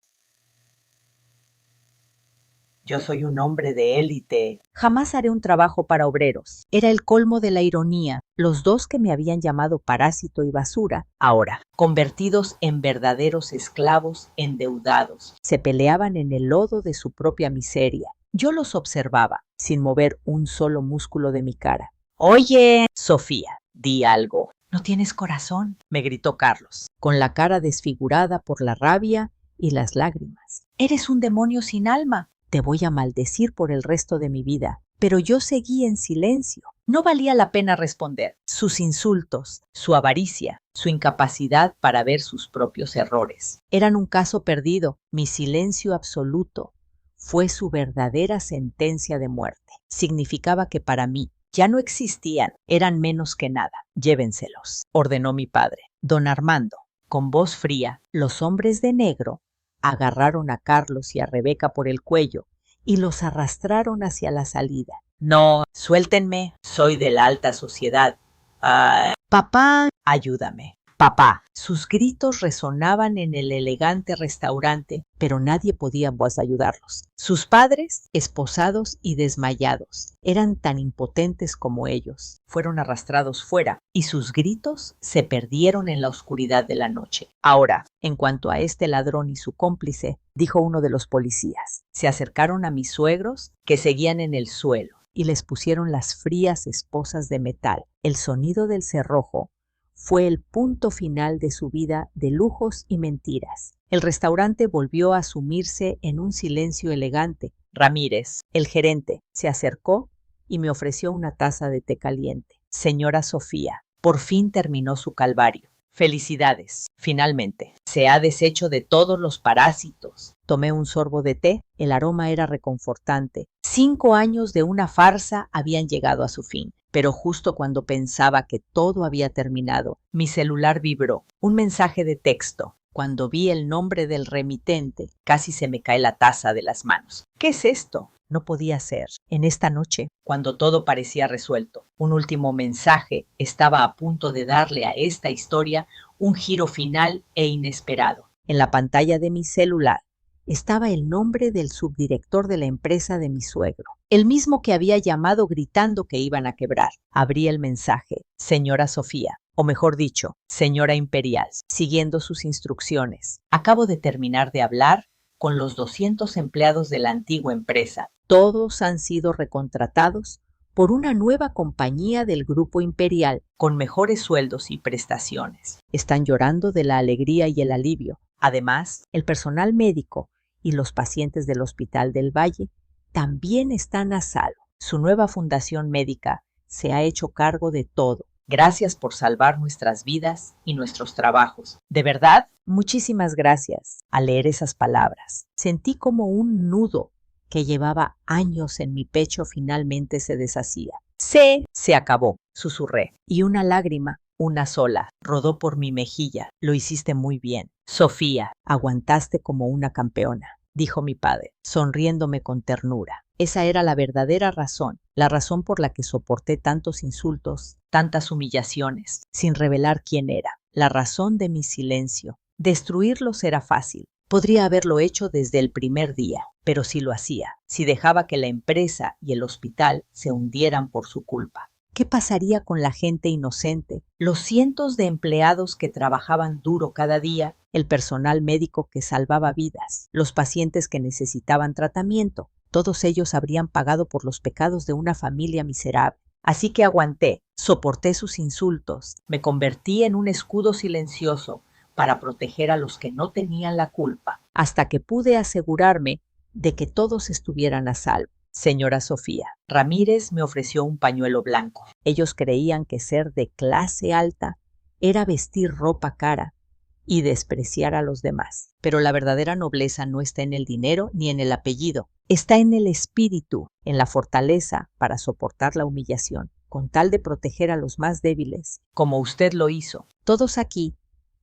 Yo soy un hombre de élite. Jamás haré un trabajo para obreros. Era el colmo de la ironía. Los dos que me habían llamado parásito y basura, ahora, convertidos en verdaderos esclavos endeudados, se peleaban en el lodo de su propia miseria. Yo los observaba, sin mover un solo músculo de mi cara. Oye, Sofía, di algo. No tienes corazón, me gritó Carlos, con la cara desfigurada por la rabia y las lágrimas. Eres un demonio sin alma. Te voy a maldecir por el resto de mi vida. Pero yo seguí en silencio. No valía la pena responder. Sus insultos, su avaricia, su incapacidad para ver sus propios errores. Eran un caso perdido. Mi silencio absoluto fue su verdadera sentencia de muerte. Significaba que para mí ya no existían, eran menos que nada. Llévenselos, ordenó mi padre. Don Armando, con voz fría, los hombres de negro agarraron a Carlos y a Rebeca por el cuello y los arrastraron hacia la salida. No, suéltenme, soy de la alta sociedad. Papá, ayúdame. Papá. Sus gritos resonaban en el elegante restaurante, pero nadie podía ayudarlos. Sus padres, esposados y desmayados, eran tan impotentes como ellos. Fueron arrastrados fuera y sus gritos se perdieron en la oscuridad de la noche. Ahora, en cuanto a este ladrón y su cómplice, dijo uno de los policías, se acercaron a mis suegros que seguían en el suelo y les pusieron las frías esposas de metal. El sonido del cerrojo fue el punto final de su vida de lujos y mentiras. El restaurante volvió a sumirse en un silencio elegante. Ramírez, el gerente, se acercó y me ofreció una taza de té caliente. Señora Sofía, por fin terminó su calvario. Felicidades, finalmente. Se ha deshecho de todos los parásitos. Tomé un sorbo de té, el aroma era reconfortante. 5 años de una farsa habían llegado a su fin. Pero justo cuando pensaba que todo había terminado, mi celular vibró. Un mensaje de texto. Cuando vi el nombre del remitente, casi se me cae la taza de las manos. ¿Qué es esto? No podía ser. En esta noche, cuando todo parecía resuelto, un último mensaje estaba a punto de darle a esta historia un giro final e inesperado. En la pantalla de mi celular estaba el nombre del subdirector de la empresa de mi suegro, el mismo que había llamado gritando que iban a quebrar. Abrí el mensaje. Señora Sofía, o mejor dicho, señora Imperial, siguiendo sus instrucciones. Acabo de terminar de hablar con los 200 empleados de la antigua empresa. Todos han sido recontratados por una nueva compañía del Grupo Imperial con mejores sueldos y prestaciones. Están llorando de la alegría y el alivio. Además, el personal médico y los pacientes del Hospital del Valle también están a salvo. Su nueva fundación médica se ha hecho cargo de todo. Gracias por salvar nuestras vidas y nuestros trabajos. ¿De verdad? Muchísimas gracias. Al leer esas palabras, sentí como un nudo que llevaba años en mi pecho finalmente se deshacía. Se acabó, susurré, y una lágrima, una sola, rodó por mi mejilla. Lo hiciste muy bien. Sofía, aguantaste como una campeona, dijo mi padre, sonriéndome con ternura. Esa era la verdadera razón, la razón por la que soporté tantos insultos, tantas humillaciones, sin revelar quién era, la razón de mi silencio. Destruirlos era fácil. Podría haberlo hecho desde el primer día, pero si lo hacía, si dejaba que la empresa y el hospital se hundieran por su culpa. ¿Qué pasaría con la gente inocente? Los cientos de empleados que trabajaban duro cada día, el personal médico que salvaba vidas, los pacientes que necesitaban tratamiento, todos ellos habrían pagado por los pecados de una familia miserable. Así que aguanté, soporté sus insultos, me convertí en un escudo silencioso para proteger a los que no tenían la culpa, hasta que pude asegurarme de que todos estuvieran a salvo. Señora Sofía, Ramírez me ofreció un pañuelo blanco. Ellos creían que ser de clase alta era vestir ropa cara, y despreciar a los demás. Pero la verdadera nobleza no está en el dinero ni en el apellido, está en el espíritu, en la fortaleza para soportar la humillación, con tal de proteger a los más débiles, como usted lo hizo. Todos aquí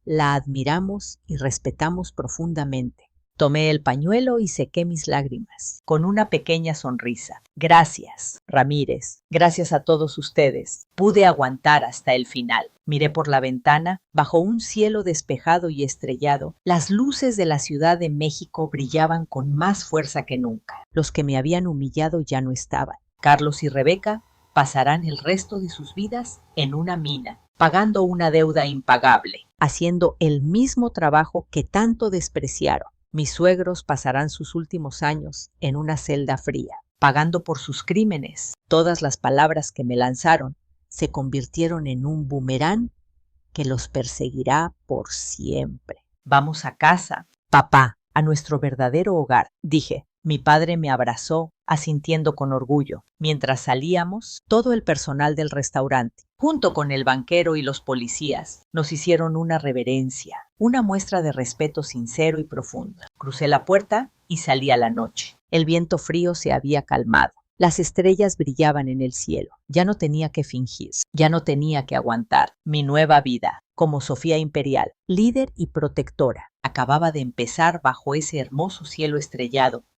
la admiramos y respetamos profundamente. Tomé el pañuelo y sequé mis lágrimas, con una pequeña sonrisa. Gracias, Ramírez. Gracias a todos ustedes. Pude aguantar hasta el final. Miré por la ventana. Bajo un cielo despejado y estrellado, las luces de la Ciudad de México brillaban con más fuerza que nunca. Los que me habían humillado ya no estaban. Carlos y Rebeca pasarán el resto de sus vidas en una mina, pagando una deuda impagable, haciendo el mismo trabajo que tanto despreciaron. Mis suegros pasarán sus últimos años en una celda fría, pagando por sus crímenes. Todas las palabras que me lanzaron se convirtieron en un boomerang que los perseguirá por siempre. Vamos a casa, papá, a nuestro verdadero hogar, dije. Mi padre me abrazó, asintiendo con orgullo. Mientras salíamos, todo el personal del restaurante, junto con el banquero y los policías, nos hicieron una reverencia, una muestra de respeto sincero y profundo. Crucé la puerta y salí a la noche. El viento frío se había calmado. Las estrellas brillaban en el cielo. Ya no tenía que fingir, ya no tenía que aguantar. Mi nueva vida, como Sofía Imperial, líder y protectora, acababa de empezar bajo ese hermoso cielo estrellado